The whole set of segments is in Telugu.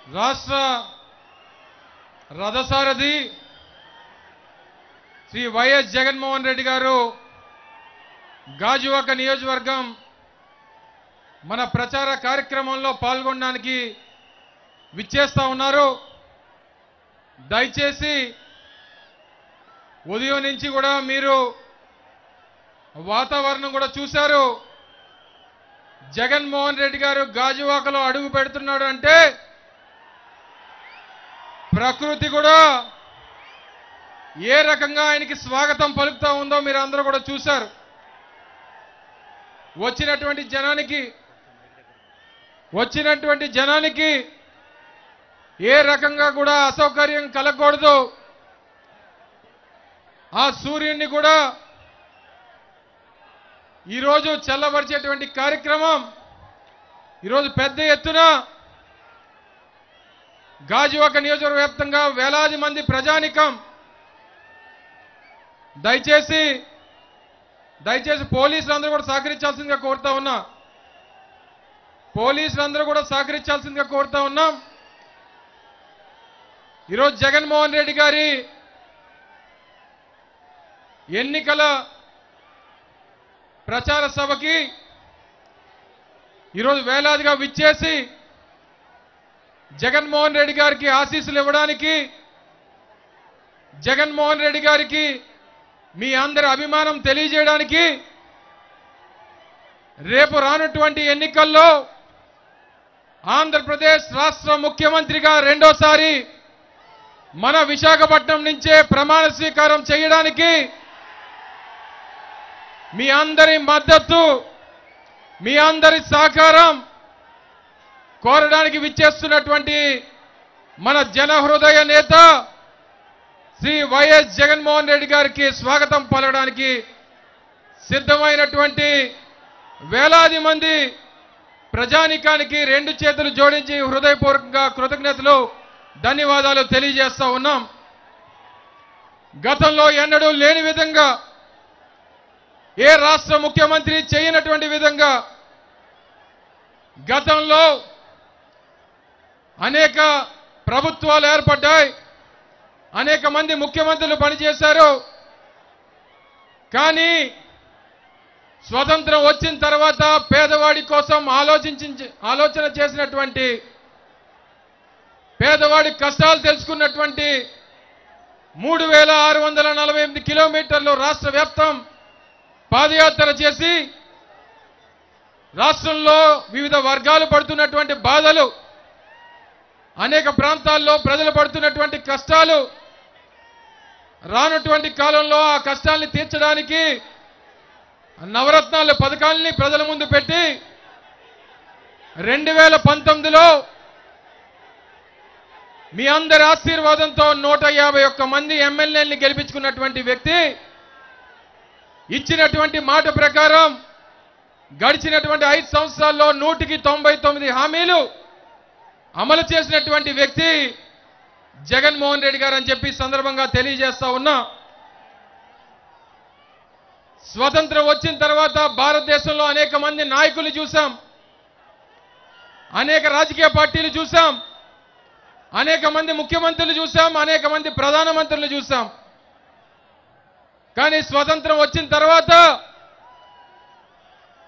రాష్ట్ర రథసారథి శ్రీ వైఎస్ జగన్మోహన్ రెడ్డి గారు గాజువాక నియోజకవర్గం మన ప్రచార కార్యక్రమంలో పాల్గొనడానికి విచ్చేస్తా ఉన్నారు. దయచేసి ఉదయం నుంచి కూడా మీరు వాతావరణం కూడా చూశారు. జగన్మోహన్ రెడ్డి గారు గాజువాకలో అడుగు పెడుతున్నాడు అంటే ప్రకృతి కూడా ఏ రకంగా ఆయనకి స్వాగతం పలుకుతా ఉందో మీరు అందరూ కూడా చూశారు. వచ్చినటువంటి జనానికి ఏ రకంగా కూడా అసౌకర్యం కలగకూడదు. ఆ సూర్యుడిని కూడా ఈరోజు చల్లబరిచేటువంటి కార్యక్రమం ఈరోజు పెద్ద ఎత్తున గాజువాక నియోజకవర్గ వ్యాప్తంగా వేలాది మంది ప్రజానికం దయచేసి పోలీసులందరూ కూడా సహకరించాల్సిందిగా కోరుతా ఉన్నాం. ఈరోజు జగన్మోహన్ రెడ్డి గారి ఎన్నికల ప్రచార సభకి ఈరోజు వేలాదిగా విచ్చేసి జగన్మోహన్ రెడ్డి గారికి ఆశీస్సులు ఇవ్వడానికి, జగన్మోహన్ రెడ్డి గారికి మీ అందరి అభిమానం తెలియజేయడానికి రేపు రానటువంటి ఎన్నికల్లో ఆంధ్రప్రదేశ్ రాష్ట్ర ముఖ్యమంత్రిగా రెండోసారి మన విశాఖపట్నం నుంచే ప్రమాణ స్వీకారం చేయడానికి మీ అందరి మద్దతు, మీ అందరి సహకారం కోరడానికి విచ్చేస్తున్నటువంటి మన జనహృదయ నేత శ్రీ వైఎస్ జగన్మోహన్ రెడ్డి గారికి స్వాగతం పలకడానికి సిద్ధమైనటువంటి వేలాది మంది ప్రజానికానికి రెండు చేతులు జోడించి హృదయపూర్వకంగా కృతజ్ఞతలు, ధన్యవాదాలు తెలియజేస్తా ఉన్నాం. గతంలో ఎన్నడూ లేని విధంగా, ఏ రాష్ట్ర ముఖ్యమంత్రి చేయనటువంటి విధంగా గతంలో అనేక ప్రభుత్వాలు ఏర్పడ్డాయి, అనేక మంది ముఖ్యమంత్రులు పనిచేశారు. కానీ స్వతంత్రం వచ్చిన తర్వాత పేదవాడి కోసం ఆలోచన చేసినటువంటి, పేదవాడి కష్టాలు తెలుసుకున్నటువంటి 3648 కిలోమీటర్లు రాష్ట్ర వ్యాప్తం పాదయాత్ర చేసి రాష్ట్రంలో వివిధ వర్గాలు పడుతున్నటువంటి బాధలు, అనేక ప్రాంతాల్లో ప్రజలు పడుతున్నటువంటి కష్టాలు, రానటువంటి కాలంలో ఆ కష్టాల్ని తీర్చడానికి నవరత్నాల పథకాల్ని ప్రజల ముందు పెట్టి 2019లో మీ అందరి ఆశీర్వాదంతో 151 మంది ఎమ్మెల్యేలని గెలిపించుకున్నటువంటి వ్యక్తి, ఇచ్చినటువంటి మాట ప్రకారం గడిచినటువంటి 5 సంవత్సరాల్లో 199 హామీలు అమలు చేసినటువంటి వ్యక్తి జగన్మోహన్ రెడ్డి గారు అని చెప్పి సందర్భంగా తెలియజేస్తా ఉన్నా. స్వతంత్రం వచ్చిన తర్వాత భారతదేశంలో అనేక మంది నాయకులు చూసాం, అనేక రాజకీయ పార్టీలు చూసాం, అనేక మంది ముఖ్యమంత్రులు చూసాం, అనేక మంది ప్రధానమంత్రులు చూసాం. కానీ స్వతంత్రం వచ్చిన తర్వాత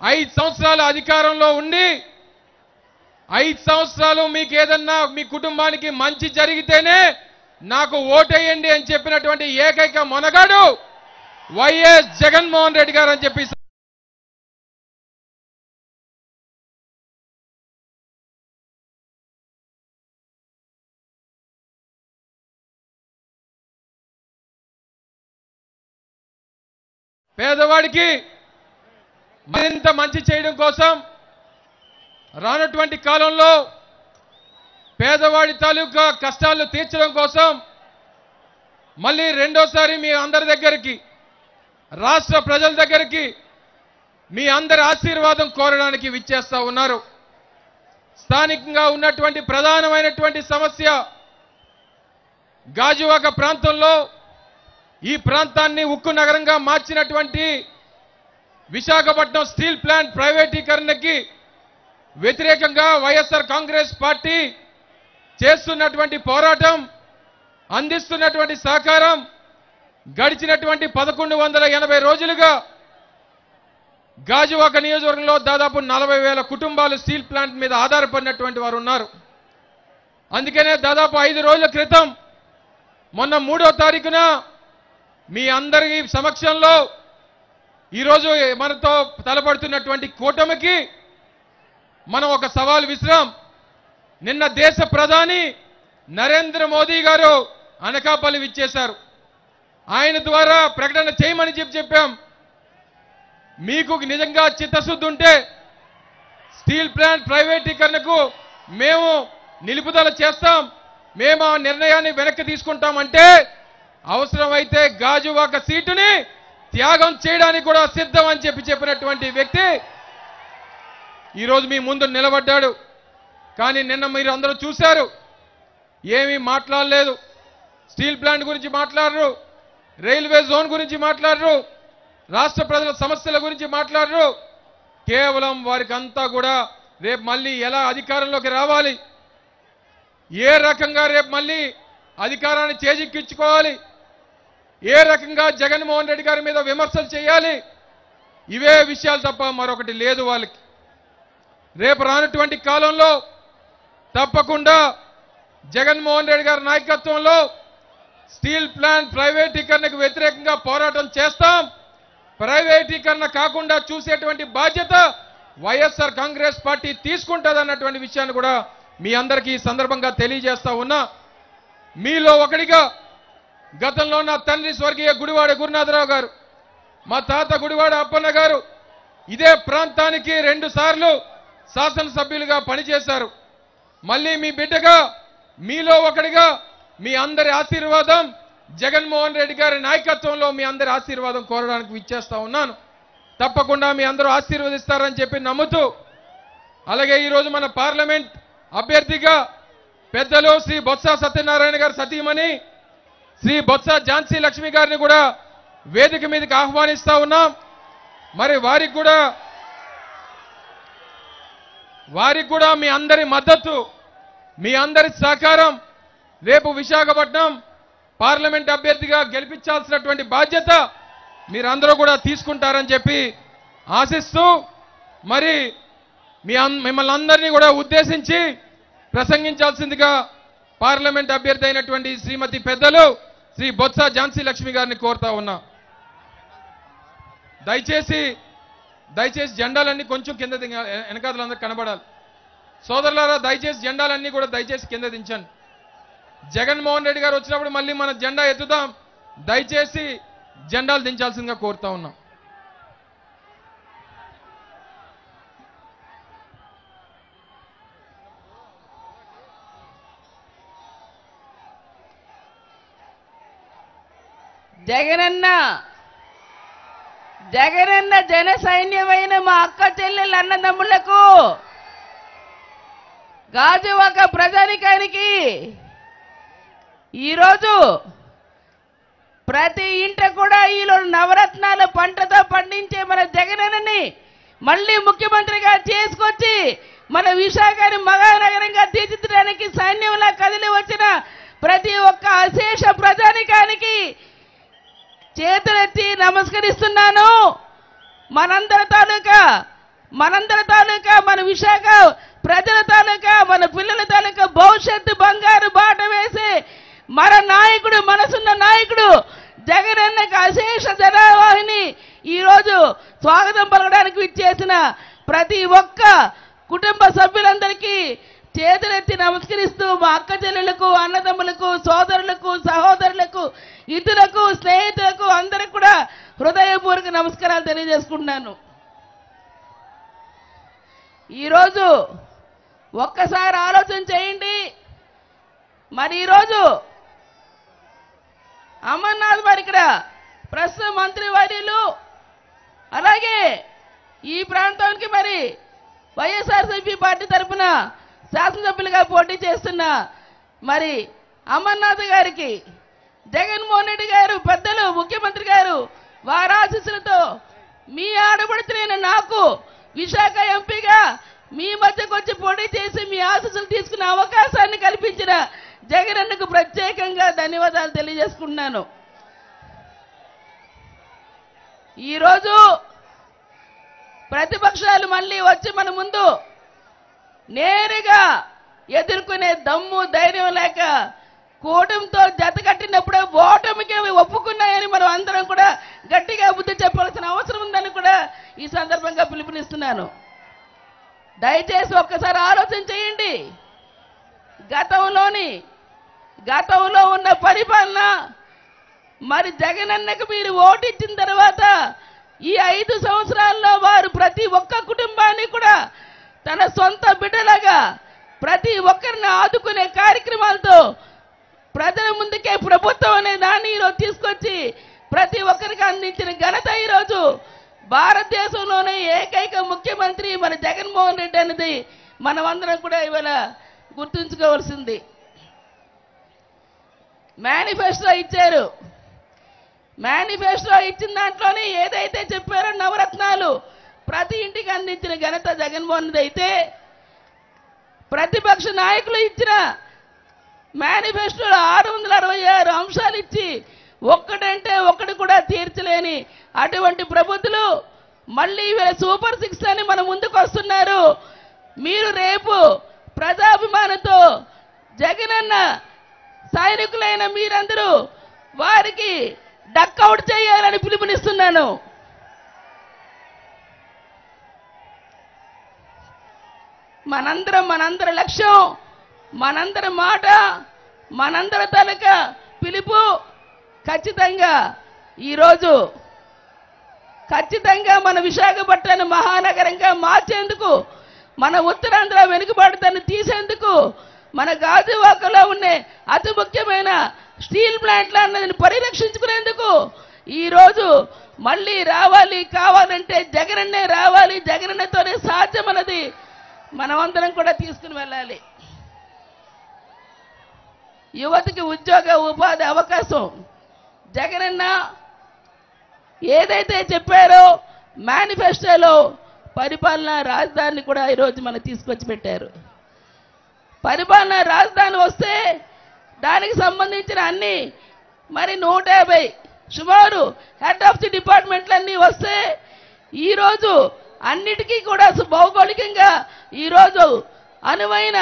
5 సంవత్సరాలు అధికారంలో ఉండి 5 సంవత్సరాలు మీకు ఏదన్నా మీ కుటుంబానికి మంచి జరిగితేనే నాకు ఓటేయండి అని చెప్పినటువంటి ఏకైక మొనగాడు వైఎస్ జగన్మోహన్ రెడ్డి గారు అని చెప్పి పేదవాడికి మరింత మంచి చేయడం కోసం రానటువంటి కాలంలో పేదవాడి తాలూకా కష్టాలను తీర్చడం కోసం మళ్ళీ రెండోసారి మీ అందరి దగ్గరికి, రాష్ట్ర ప్రజల దగ్గరికి మీ అందరి ఆశీర్వాదం కోరడానికి విచ్చేస్తా ఉన్నారు. స్థానికంగా ఉన్నటువంటి ప్రధానమైనటువంటి సమస్య గాజువాక ప్రాంతంలో, ఈ ప్రాంతాన్ని ఉక్కు నగరంగా మార్చినటువంటి విశాఖపట్నం స్టీల్ ప్లాంట్ ప్రైవేటీకరణకి వ్యతిరేకంగా వైఎస్ఆర్ కాంగ్రెస్ పార్టీ చేస్తున్నటువంటి పోరాటం, అందిస్తున్నటువంటి సహకారం గడిచినటువంటి 1180 రోజులుగా గాజువాక నియోజకవర్గంలో దాదాపు 40,000 కుటుంబాలు స్టీల్ ప్లాంట్ మీద ఆధారపడినటువంటి వారు ఉన్నారు. అందుకనే దాదాపు 5 రోజుల క్రితం మొన్న 3వ తారీఖున మీ అందరి సమక్షంలో ఈరోజు మనతో తలపడుతున్నటువంటి కూటమికి మనం ఒక సవాల్ విసిరాం. నిన్న దేశ ప్రధాని నరేంద్ర మోదీ గారు అనకాపల్లి విచ్చేశారు. ఆయన ద్వారా ప్రకటన చేయమని చెప్పాం. మీకు నిజంగా చిత్తశుద్ధి ఉంటే స్టీల్ ప్లాంట్ ప్రైవేటీకరణకు మేము నిలుపుదల చేస్తాం, మేము ఆ నిర్ణయాన్ని వెనక్కి తీసుకుంటామంటే అవసరమైతే గాజువాక సీటుని త్యాగం చేయడానికి కూడా సిద్ధం అని చెప్పినటువంటి వ్యక్తి ఈరోజు మీ ముందు నిలబడ్డాడు. కానీ నిన్న మీరు అందరూ చూశారు, ఏమీ మాట్లాడలేదు. స్టీల్ ప్లాంట్ గురించి మాట్లాడరు, రైల్వే జోన్ గురించి మాట్లాడరు, రాష్ట్ర ప్రజల సమస్యల గురించి మాట్లాడరు. కేవలం వారికి అంతా కూడా రేపు మళ్ళీ ఎలా అధికారంలోకి రావాలి, ఏ రకంగా రేపు మళ్ళీ అధికారాన్ని చేజిక్కించుకోవాలి, ఏ రకంగా జగన్మోహన్ రెడ్డి గారి మీద విమర్శలు చేయాలి, ఇవే విషయాలు తప్ప మరొకటి లేదు వాళ్ళకి. రేపు రానటువంటి కాలంలో తప్పకుండా జగన్మోహన్ రెడ్డి గారి నాయకత్వంలో స్టీల్ ప్లాంట్ ప్రైవేటీకరణకు వ్యతిరేకంగా పోరాటం చేస్తాం. ప్రైవేటీకరణ కాకుండా చూసేటువంటి బాధ్యత వైఎస్ఆర్ కాంగ్రెస్ పార్టీ తీసుకుంటుందన్నటువంటి విషయాన్ని కూడా మీ అందరికీ ఈ సందర్భంగా తెలియజేస్తా ఉన్నా. మీలో ఒకడిగా గతంలో నా తండ్రి స్వర్గీయ గుడివాడ గురునాథరావు గారు, మా తాత గుడివాడ అప్పన్న గారు ఇదే ప్రాంతానికి 2 సార్లు శాసనసభ్యులుగా పనిచేశారు. మళ్ళీ మీ బిడ్డగా, మీలో ఒకడిగా మీ అందరి ఆశీర్వాదం, జగన్మోహన్ రెడ్డి గారి నాయకత్వంలో మీ అందరి ఆశీర్వాదం కోరడానికి విచ్చేస్తా ఉన్నాను. తప్పకుండా మీ అందరూ ఆశీర్వదిస్తారని చెప్పి నమ్ముతూ, అలాగే ఈరోజు మన పార్లమెంట్ అభ్యర్థిగా పెద్దలు శ్రీ బొత్స సత్యనారాయణ గారు సతీమణి శ్రీ బొత్స ఝాన్సీ లక్ష్మి గారిని కూడా వేదిక మీదకి ఆహ్వానిస్తా ఉన్నాం. మరి వారికి కూడా మీ అందరి మద్దతు, మీ అందరి సహకారం రేపు విశాఖపట్నం పార్లమెంట్ అభ్యర్థిగా గెలిపించాల్సినటువంటి బాధ్యత మీరందరూ కూడా తీసుకుంటారని చెప్పి ఆశిస్తూ, మరి మిమ్మల్ని అందరినీ కూడా ఉద్దేశించి ప్రసంగించాల్సిందిగా పార్లమెంట్ అభ్యర్థి అయినటువంటి శ్రీమతి పెద్దలు శ్రీ బొత్స ఝాన్సీ లక్ష్మి గారిని కోరుతా ఉన్నా. దయచేసి జెండాలన్నీ కొంచెం కింద వెనకాతలందరూ కనబడాలి. సోదరులారా, దయచేసి జెండాలన్నీ కూడా దయచేసి కింద దించండి. జగన్మోహన్ రెడ్డి గారు వచ్చినప్పుడు మళ్ళీ మన జెండా ఎత్తుతాం. దయచేసి జెండాలు దించాల్సిందిగా కోరుతా ఉన్నాం. జగనన్న జన సైన్యమైన మా అక్క చెల్లెళ్ళ అన్నదమ్ములకు, గాజువాక ప్రజానికానికి ఈరోజు ప్రతి ఇంట కూడా ఈలో నవరత్నాల పంటతో పండించే మన జగనన్నని మళ్ళీ ముఖ్యమంత్రిగా చేసుకొచ్చి మన విశాఖని మహానగరంగా తీర్చిదిద్దడానికి సైన్యంలా కదిలి వచ్చిన ప్రతి ఒక్క అశేష ప్రజానికానికి చేతులెత్తి నమస్కరిస్తున్నాను. మనందరి తాలూకా మన విశాఖ ప్రజల తాలూకా, మన పిల్లల తాలూకా భవిష్యత్తు బంగారు బాట వేసి మన నాయకుడు, మనసున్న నాయకుడు జగనన్నకు అశేష జనవాహిని ఈరోజు స్వాగతం పలకడానికి విచ్చేసిన ప్రతి ఒక్క కుటుంబ సభ్యులందరికీ చేతులెత్తి నమస్కరిస్తూ మా అక్క చెల్లెలకు, అన్నదమ్ములకు, సోదరులకు, సహోదరులకు, ఇతరులకు, స్నేహితులకు అందరికి కూడా హృదయపూర్వక నమస్కారాలు తెలియజేసుకుంటున్నాను. ఈరోజు ఒక్కసారి ఆలోచన చేయండి. మరి ఈరోజు అమర్నాథ్ మరి ఇక్కడ ప్రస్తుత మంత్రి వర్యులు, అలాగే ఈ ప్రాంతానికి మరి వైఎస్ఆర్సీపీ పార్టీ తరఫున శాసనసభ్యులుగా పోటీ చేస్తున్న మరి అమర్నాథ్ గారికి జగన్మోహన్ రెడ్డి గారు, పెద్దలు ముఖ్యమంత్రి గారు వారి ఆశీస్సులతో మీ ఆడపడుతున్న నాకు విశాఖ ఎంపీగా మీ మధ్యకు వచ్చి పోటీ చేసి మీ ఆశీస్సులు తీసుకునే అవకాశాన్ని కల్పించారు. ఇచ్చిన జగనన్నకు ప్రత్యేకంగా ధన్యవాదాలు తెలియజేసుకుంటున్నాను. ఈరోజు ప్రతిపక్షాలు మళ్ళీ వచ్చి మన ముందు నేరుగా ఎదుర్కొనే దమ్ము ధైర్యం లేక కూటమితో జత కట్టినప్పుడే ఓటమికి ఒప్పుకున్నాయని మనం అందరం కూడా గట్టిగా బుద్ధి చెప్పాల్సిన అవసరం ఉందని కూడా ఈ సందర్భంగా పిలుపునిస్తున్నాను. దయచేసి ఒక్కసారి ఆలోచన చేయండి. గతంలో ఉన్న పరిపాలన, మరి జగనన్నకు మీరు ఓటిచ్చిన తర్వాత ఈ 5 సంవత్సరాల్లో వారు ప్రతి ఒక్క కుటుంబాన్ని కూడా తన సొంత బిడ్డలాగా ప్రతి ఒక్కరిని ఆదుకునే కార్యక్రమాలతో ప్రజల ముందుకే ప్రభుత్వం అనే దాన్ని ఈరోజు తీసుకొచ్చి ప్రతి ఒక్కరికి అందించిన ఘనత ఈరోజు భారతదేశంలోనే ఏకైక ముఖ్యమంత్రి మన జగన్మోహన్ రెడ్డి అనేది మనమందరం కూడా ఇవాళ గుర్తుంచుకోవాల్సింది. మేనిఫెస్టో ఇచ్చారు. మేనిఫెస్టో ఇచ్చిన దాంట్లోనే ఏదైతే చెప్పారో నవరత్నాలు ప్రతి ఇంటికి అందించిన ఘనత జగన్మోహన్ రెడ్డి అయితే, ప్రతిపక్ష నాయకులు ఇచ్చిన మేనిఫెస్టోలో 666 అంశాలు ఇచ్చి ఒక్కటంటే ఒక్కటి కూడా తీర్చలేని అటువంటి ప్రబుద్ధులు మళ్ళీ సూపర్ 6 అని మన ముందుకు వస్తున్నారు. మీరు రేపు ప్రజాభిమానంతో జగనన్న సైనికులైన మీరందరూ వారికి డక్అవుట్ చేయాలని పిలుపునిస్తున్నాను. మనందరి లక్ష్యం, మనందరి మాట, మనందరి తాలూకా పిలుపు ఖచ్చితంగా ఈరోజు మన విశాఖపట్నాన్ని మహానగరంగా మార్చేందుకు, మన ఉత్తరాంధ్ర వెనుకబాటుతను తీసేందుకు, మన గాజువాకలో ఉండే అతి ముఖ్యమైన స్టీల్ ప్లాంట్ల అన్నది పరిరక్షించుకునేందుకు ఈరోజు మళ్ళీ కావాలంటే జగనన్నే రావాలి, జగనన్నతోనే సాధ్యమన్నది మనమందరం కూడా తీసుకుని వెళ్ళాలి. యువతకి ఉద్యోగ ఉపాధి అవకాశం జగనన్న ఏదైతే చెప్పారో మేనిఫెస్టోలో పరిపాలనా రాజధానిని కూడా ఈరోజు మనం తీసుకొచ్చి పెట్టారు. పరిపాలనా రాజధాని వస్తే దానికి సంబంధించిన అన్ని మరి 150 సుమారు హెడ్ ఆఫ్ ది డిపార్ట్మెంట్లన్నీ వస్తే ఈరోజు అన్నిటికీ కూడా భౌగోళికంగా ఈరోజు అనువైన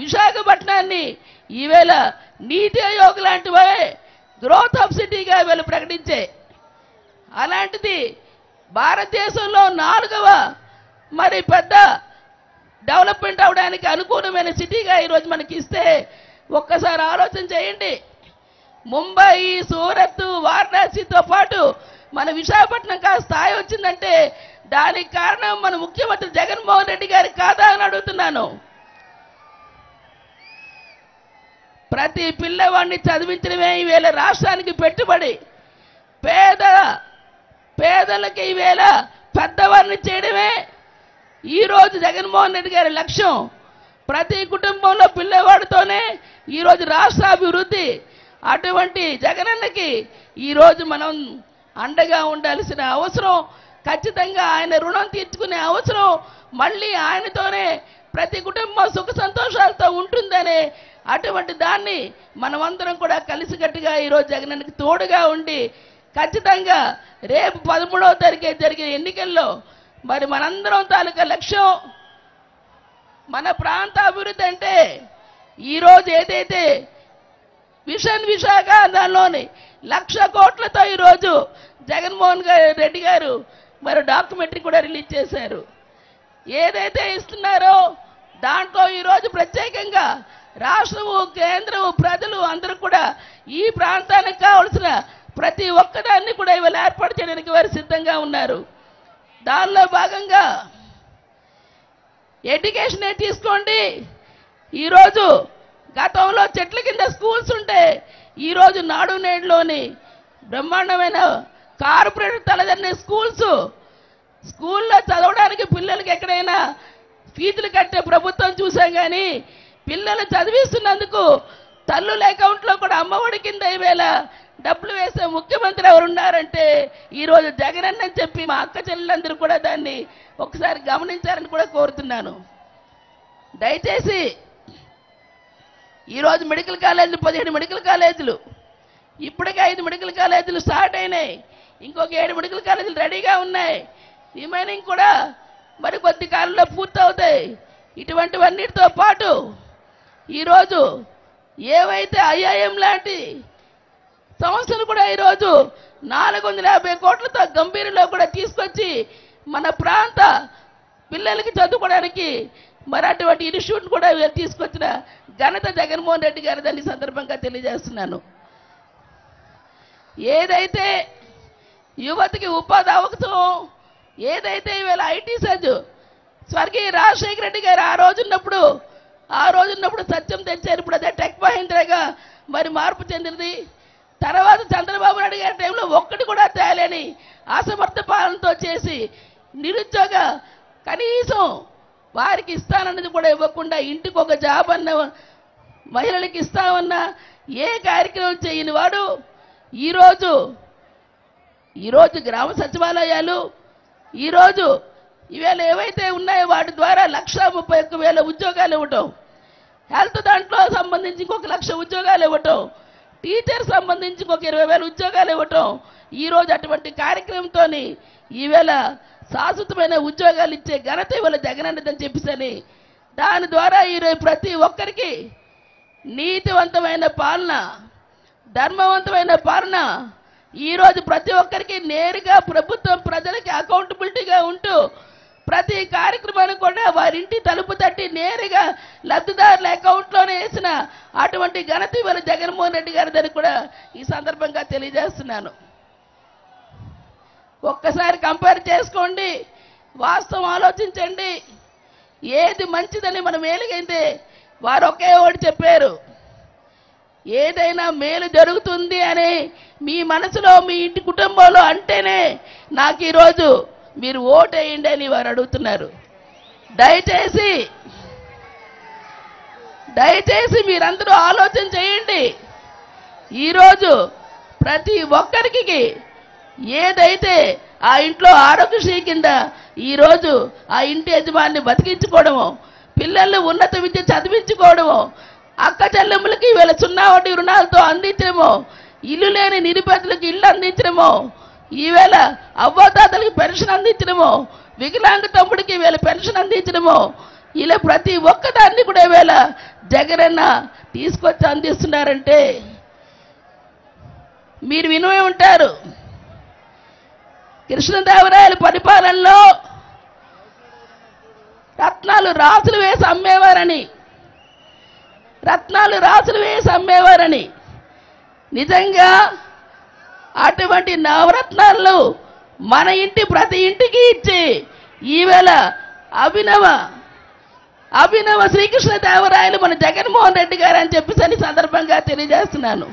విశాఖపట్నాన్ని ఈవేళ నీతి ఆయోగ్ లాంటివే గ్రోత్ ఆఫ్ సిటీగా వీళ్ళు ప్రకటించే, అలాంటిది భారతదేశంలో 4వ మరి పెద్ద డెవలప్మెంట్ అవడానికి అనుకూలమైన సిటీగా ఈరోజు మనకి ఇస్తే ఒక్కసారి ఆలోచన చేయండి. ముంబై, సూరత్, వారణాసితో పాటు మన విశాఖపట్నం స్థాయి వచ్చిందంటే దానికి కారణం మన ముఖ్యమంత్రి జగన్మోహన్ రెడ్డి గారి కాదా అని అడుగుతున్నాను. ప్రతి పిల్లవాడిని చదివించడమే ఈవేళ రాష్ట్రానికి పెట్టుబడి. పేదలకి ఈవేళ పెద్దవారిని చేయడమే ఈరోజు జగన్మోహన్ రెడ్డి గారి లక్ష్యం. ప్రతి కుటుంబంలో పిల్లవాడితోనే ఈరోజు రాష్ట్ర అభివృద్ధి. అటువంటి జగనన్నకి ఈరోజు మనం అండగా ఉండాల్సిన అవసరం, ఖచ్చితంగా ఆయన రుణం తీర్చుకునే అవసరం, మళ్ళీ ఆయనతోనే ప్రతి కుటుంబం సుఖ సంతోషాలతో ఉంటుందనే అటువంటి దాన్ని మనమందరం కూడా కలిసికట్టుగా ఈరోజు జగనన్నకి తోడుగా ఉండి ఖచ్చితంగా రేపు 13వ తారీఖు జరిగే ఎన్నికల్లో మరి మనందరం తాలూకా లక్ష్యం మన ప్రాంత అభివృద్ధి. అంటే ఈరోజు ఏదైతే విషన్ విశాఖ దానిలోని 1,00,000 కోట్లతో ఈరోజు జగన్మోహన్ రెడ్డి గారు మరి డాక్యుమెంటరీ కూడా రిలీజ్ చేశారు. ఏదైతే ఇస్తున్నారో దాంట్లో ఈరోజు ప్రత్యేకంగా రాష్ట్రము, కేంద్రము, ప్రజలు అందరూ కూడా ఈ ప్రాంతానికి కావలసిన ప్రతి ఒక్కదాన్ని కూడా ఇవాళ ఏర్పాటు చేయడానికి వారు సిద్ధంగా ఉన్నారు. దానిలో భాగంగా ఎడ్యుకేషనే తీసుకోండి. ఈరోజు గతంలో చెట్ల కింద స్కూల్స్ ఉంటే ఈరోజు నాడు నేడులోని బ్రహ్మాండమైన కార్పొరేట్ తలదన్నే స్కూల్లో చదవడానికి పిల్లలకి ఎక్కడైనా ఫీజులు కట్టే ప్రభుత్వం చూసాం. కానీ పిల్లలు చదివిస్తున్నందుకు తల్లుల అకౌంట్లో కూడా అమ్మఒడి కింద ఈవేళ డబ్బులు వేసే ముఖ్యమంత్రి ఎవరున్నారంటే ఈరోజు జగనన్న అని చెప్పి మా అక్క చెల్లెలందరూ కూడా దాన్ని ఒకసారి గమనించాలని కూడా కోరుతున్నాను. దయచేసి ఈరోజు మెడికల్ కాలేజీలు 17 మెడికల్ కాలేజీలు, ఇప్పటికే 5 మెడికల్ కాలేజీలు స్టార్ట్ అయినాయి, ఇంకొక 7 మెడికల్ కాలేజీలు రెడీగా ఉన్నాయి, రిమైనింగ్ కూడా మరి కొద్ది కాలంలో పూర్తవుతాయి. ఇటువంటివన్నిటితో పాటు ఈరోజు ఏవైతే ఐఐఎం లాంటి సంస్థలు కూడా ఈరోజు 450 కోట్లతో గంభీరలో కూడా తీసుకొచ్చి మన ప్రాంత పిల్లలకి చదువుకోవడానికి మరి అటువంటి ఇన్స్టిట్యూట్ కూడా తీసుకొచ్చిన ఘనత జగన్మోహన్ రెడ్డి గారు దాన్ని సందర్భంగా తెలియజేస్తున్నాను. ఏదైతే యువతకి ఉపాధి అవకాశం, ఏదైతే ఇవాళ ఐటీ సజ్జు స్వర్గీయ రాజశేఖర రెడ్డి గారు ఆ రోజున్నప్పుడు సత్యం తెచ్చారు. ఇప్పుడు అదే టెక్ మహేంద్రగా మరి మార్పు చెందినది. తర్వాత చంద్రబాబు నాయుడు గారి టైంలో ఒక్కటి కూడా తేలేని అసమర్థ పాలనతో చేసి నిరుద్యోగ కనీసం వారికి ఇస్తానన్నది కూడా ఇవ్వకుండా ఇంటికి ఒక జాబ్ అన్న మహిళలకి ఇస్తామన్నా ఏ కార్యక్రమం చేయని వాడు ఈరోజు గ్రామ సచివాలయాలు ఈరోజు ఇవేళ ఏవైతే ఉన్నాయో వాటి ద్వారా 1,31,000 ఉద్యోగాలు ఇవ్వటం, హెల్త్ దాంట్లో సంబంధించి ఇంకొక 1,00,000 ఉద్యోగాలు ఇవ్వటం, టీచర్ సంబంధించి ఇంకొక 20,000 ఉద్యోగాలు ఇవ్వటం, ఈరోజు అటువంటి కార్యక్రమంతో ఈవేళ శాశ్వతమైన ఉద్యోగాలు ఇచ్చే ఘనత ఇవాళ జగనన్నదని చెప్పేసని దాని ద్వారా ఈరోజు ప్రతి ఒక్కరికి నీతివంతమైన పాలన, ధర్మవంతమైన పాలన ఈరోజు ప్రతి ఒక్కరికి నేరుగా ప్రభుత్వం ప్రజలకి అకౌంటబిలిటీగా ఉంటూ ప్రతి కార్యక్రమాన్ని కూడా వారింటి తలుపు తట్టి నేరుగా లబ్ధిదారుల అకౌంట్లోనే వేసిన అటువంటి ఘనత ఇవాళ జగన్మోహన్ రెడ్డి గారిదని కూడా ఈ సందర్భంగా తెలియజేస్తున్నాను. ఒక్కసారి కంపేర్ చేసుకోండి, వాస్తవం ఆలోచించండి. ఏది మంచిదని మనం మేలుగైతే వారు ఒకే ఒకటి చెప్పారు, ఏదైనా మేలు జరుగుతుంది అని మీ మనసులో మీ ఇంటి కుటుంబంలో అంటేనే నాకు ఈరోజు మీరు ఓటేయండి అని వారు అడుగుతున్నారు. దయచేసి మీరందరూ ఆలోచన చేయండి. ఈరోజు ప్రతి ఒక్కరికి ఏదైతే ఆ ఇంట్లో ఆరోగ్యశ్రీ కింద ఈరోజు ఆ ఇంటి యజమాని బతికించుకోవడమో, పిల్లలు ఉన్నత విద్య చదివించుకోవడమో, అక్క చెల్లెమ్మలకి వీళ్ళ 0 వడ్డీ రుణాలతో అందించడమో, ఇల్లు లేని నిరుపేదలకు ఇల్లు అందించడమో, ఈవేళ అవ్వతాతలకి పెన్షన్ అందించడమో, వికలాంగ తమ్ముడికి వీళ్ళ పెన్షన్ అందించడమో, ఇలా ప్రతి ఒక్కదాన్ని కూడా ఈవేళ జగనన్న తీసుకొచ్చి అందిస్తున్నారంటే మీరు వినే ఉంటారు. కృష్ణదేవరాయల పరిపాలనలో రత్నాలు రాసులు వేసి అమ్మేవారని నిజంగా అటువంటి నవరత్నాలు మన ఇంటి ప్రతి ఇంటికి ఇచ్చి ఈవేళ అభినవ శ్రీకృష్ణదేవరాయలు మన జగన్మోహన్ రెడ్డి గారు అని చెప్పేసి సందర్భంగా తెలియజేస్తున్నాను.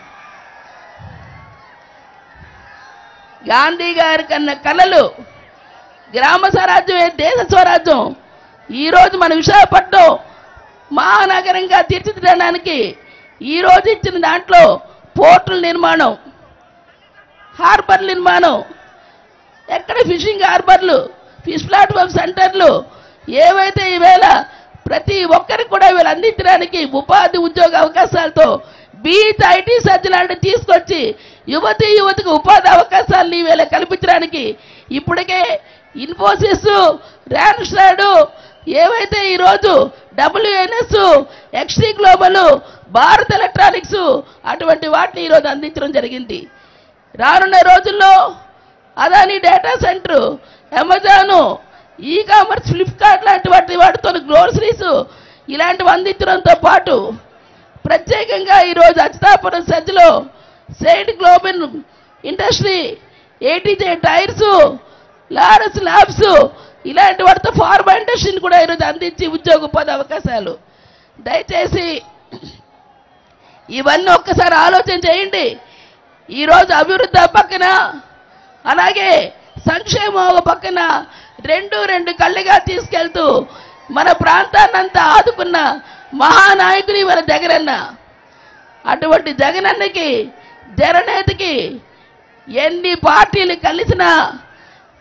గాంధీ గారి కన్నా కలలు గ్రామ స్వరాజ్యమే దేశ స్వరాజ్యం. ఈరోజు మన విశాఖపట్నం మహానగరంగా తీర్చిదిద్దడానికి ఈరోజు ఇచ్చిన దాంట్లో పోర్టుల నిర్మాణం, హార్బర్ నిర్మాణం, ఎక్కడ ఫిషింగ్ హార్బర్లు, ఫిష్ ప్లాట్ఫామ్ సెంటర్లు ఏవైతే ఈవేళ ప్రతి ఒక్కరికి కూడా వీళ్ళు అందించడానికి ఉపాధి ఉద్యోగ అవకాశాలతో బీచ్ ఐటీ సర్జ్ లాంటివి తీసుకొచ్చి యువతకు ఉపాధి అవకాశాలను ఈవేళ కల్పించడానికి ఇప్పటికే ఇన్ఫోసిస్, ర్యాన్స్టాడ్ ఏవైతే ఈరోజు WNS, XT global, Bharat electronics అటువంటి వాటిని ఈరోజు అందించడం జరిగింది. రానున్న రోజుల్లో Adani data centre, Amazon, commerce, Flipkart లాంటి వాటితో గ్రోసరీస్ ఇలాంటివి అందించడంతో పాటు ప్రత్యేకంగా ఈరోజు అచ్యుతాపురం సజ్జలో saint global industry, ATJ tyres, Laurus labs ఇలాంటి వాటితో ఫార్మా ఇండస్ట్రీని కూడా ఈరోజు అందించి ఉద్యోగ ఉపాధి అవకాశాలు. దయచేసి ఇవన్నీ ఒక్కసారి ఆలోచన చేయండి. ఈరోజు అభివృద్ధి పక్కన అలాగే సంక్షేమం పక్కన రెండు కళ్ళుగా తీసుకెళ్తూ మన ప్రాంతాన్నంతా ఆదుకున్న మహానాయకుని మన జగనన్న. అటువంటి జగనన్నకి జననేతకి ఎన్ని పార్టీలు కలిసినా,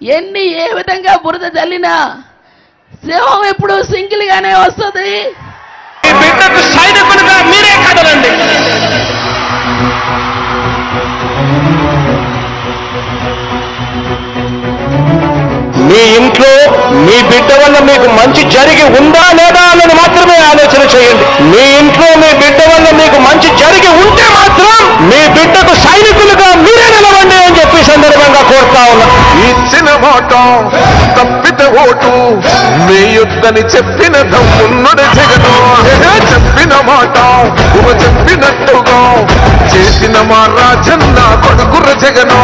ఎన్ని ఏ విధంగా బురద జల్లినా సింహం ఎప్పుడు సింగిల్ గానే వస్తుంది. సైనికులుగా మీరే కాదు మీ ఇంట్లో మీ బిడ్డ వల్ల మీకు మంచి జరిగి ఉందా లేదా అన్నది మాత్రమే ఆలోచన చేయండి. మీ ఇంట్లో మీ బిడ్డ వల్ల మీకు మంచి జరిగి ఉంటే మాత్రం మీ బిడ్డకు సైనికులుగా మీరే నిలవండి అని చెప్పి సందర్భంగా కోరుతా ఉన్నా. ఇచ్చిన మాట తప్పితే ఓటు వేయొద్దని చెప్పిన దమ్మున్నడు జగను. చెప్పిన మాట చెప్పినట్టుగా చేసిన మా రాజన్న కొడుకుర జగను.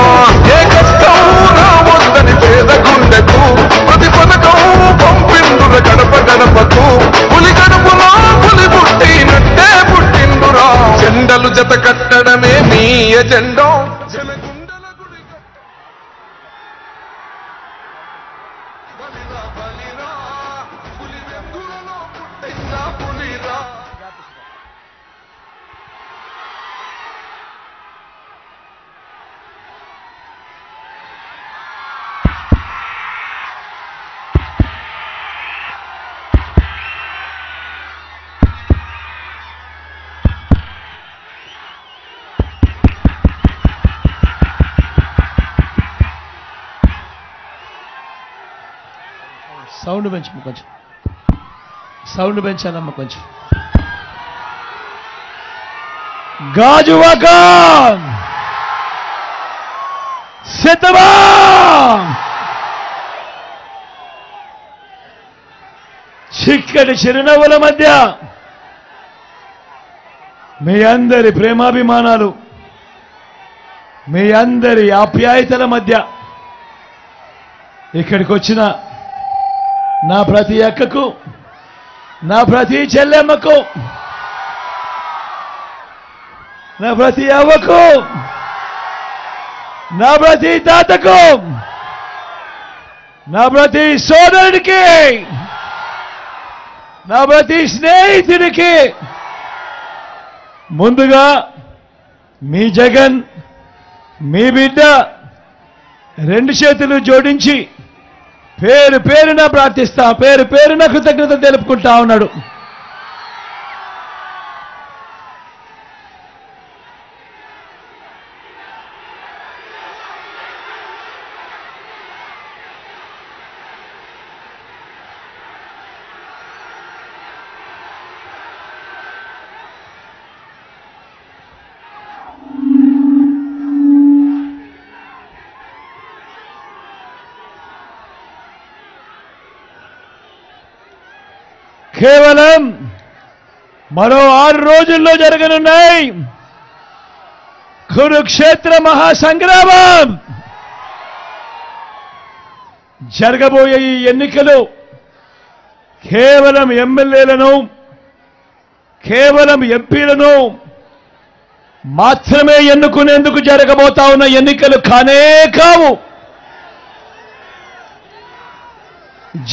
ఏ కష్టం రావద్దని పేద గుండెకు ప్రతి పథకం పంపిండుర గడప గడపకు. పులి గడపలో పులి పుట్టినట్టే పుట్టిండురా. జెండలు జత కట్టడమే మీ ఎజెండా. సౌండ్ పెంచమ్మ కొంచెం, సౌండ్ పెంచాలమ్మ కొంచెం. గాజువాక సిద్ధమా? చిక్కటి చిరునవ్వుల మధ్య మీ అందరి ప్రేమాభిమానాలు, మీ అందరి ఆప్యాయతల మధ్య ఇక్కడికి వచ్చిన నా ప్రతి అక్కకు, నా ప్రతి చెల్లెమ్మకు, నా ప్రతి అవ్వకు, నా ప్రతి తాతకు, నా ప్రతి సోదరుడికి, నా ప్రతి స్నేహితుడికి ముందుగా మీ జగన్, మీ బిడ్డ రెండు చేతులు జోడించి పేరు పేరున ప్రార్థిస్తా, పేరు పేరున కృతజ్ఞత తెలుపుకుంటా ఉన్నాడు. కేవలం మరో 6 రోజుల్లో జరగనున్నాయి కురుక్షేత్ర మహాసంగ్రామం. జరగబోయే ఈ ఎన్నికలు కేవలం ఎమ్మెల్యేలను, కేవలం ఎంపీలను మాత్రమే ఎన్నుకునేందుకు జరగబోతా ఉన్న ఎన్నికలు కానే కావు.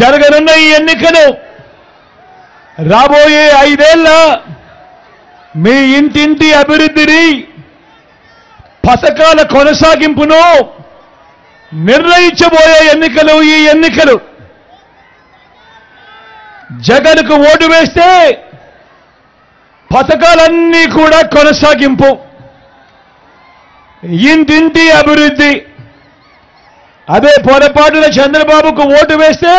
జరగనున్న ఈ ఎన్నికలు రాబోయే 5 ఏళ్ల మీ ఇంటింటి అభివృద్ధిని, పథకాల కొనసాగింపును నిర్ణయించబోయే ఎన్నికలు ఈ ఎన్నికలు. జగన్కు ఓటు వేస్తే పథకాలన్నీ కూడా కొనసాగింపు, ఇంటింటి అభివృద్ధి. అదే పొరపాటున చంద్రబాబుకు ఓటు వేస్తే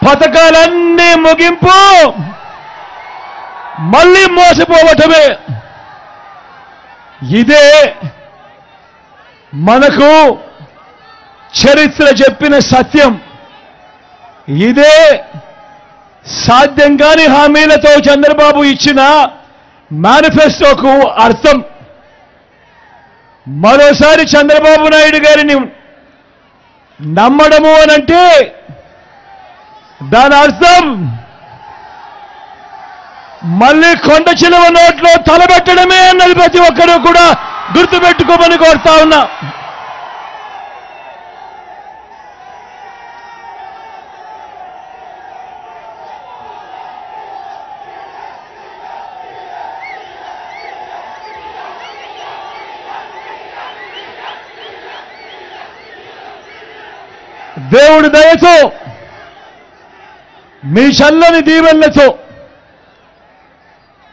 పథకాలన్నీ ముగింపు, మళ్ళీ మోసపోవటమే. ఇదే మనకు చరిత్ర చెప్పిన సత్యం. ఇదే సాధ్యం కాని హామీలతో చంద్రబాబు ఇచ్చిన మేనిఫెస్టోకు అర్థం. మరోసారి చంద్రబాబు నాయుడు గారిని నమ్మడము అనంటే దాని అర్థం మళ్ళీ కొండ చిలువ నోట్లో తలబెట్టడమే అన్నది ప్రతి ఒక్కరూ కూడా గుర్తుపెట్టుకోమని కోరుతా ఉన్నా. దేవుడి దయతో, మీ చల్లని దీవెనలతో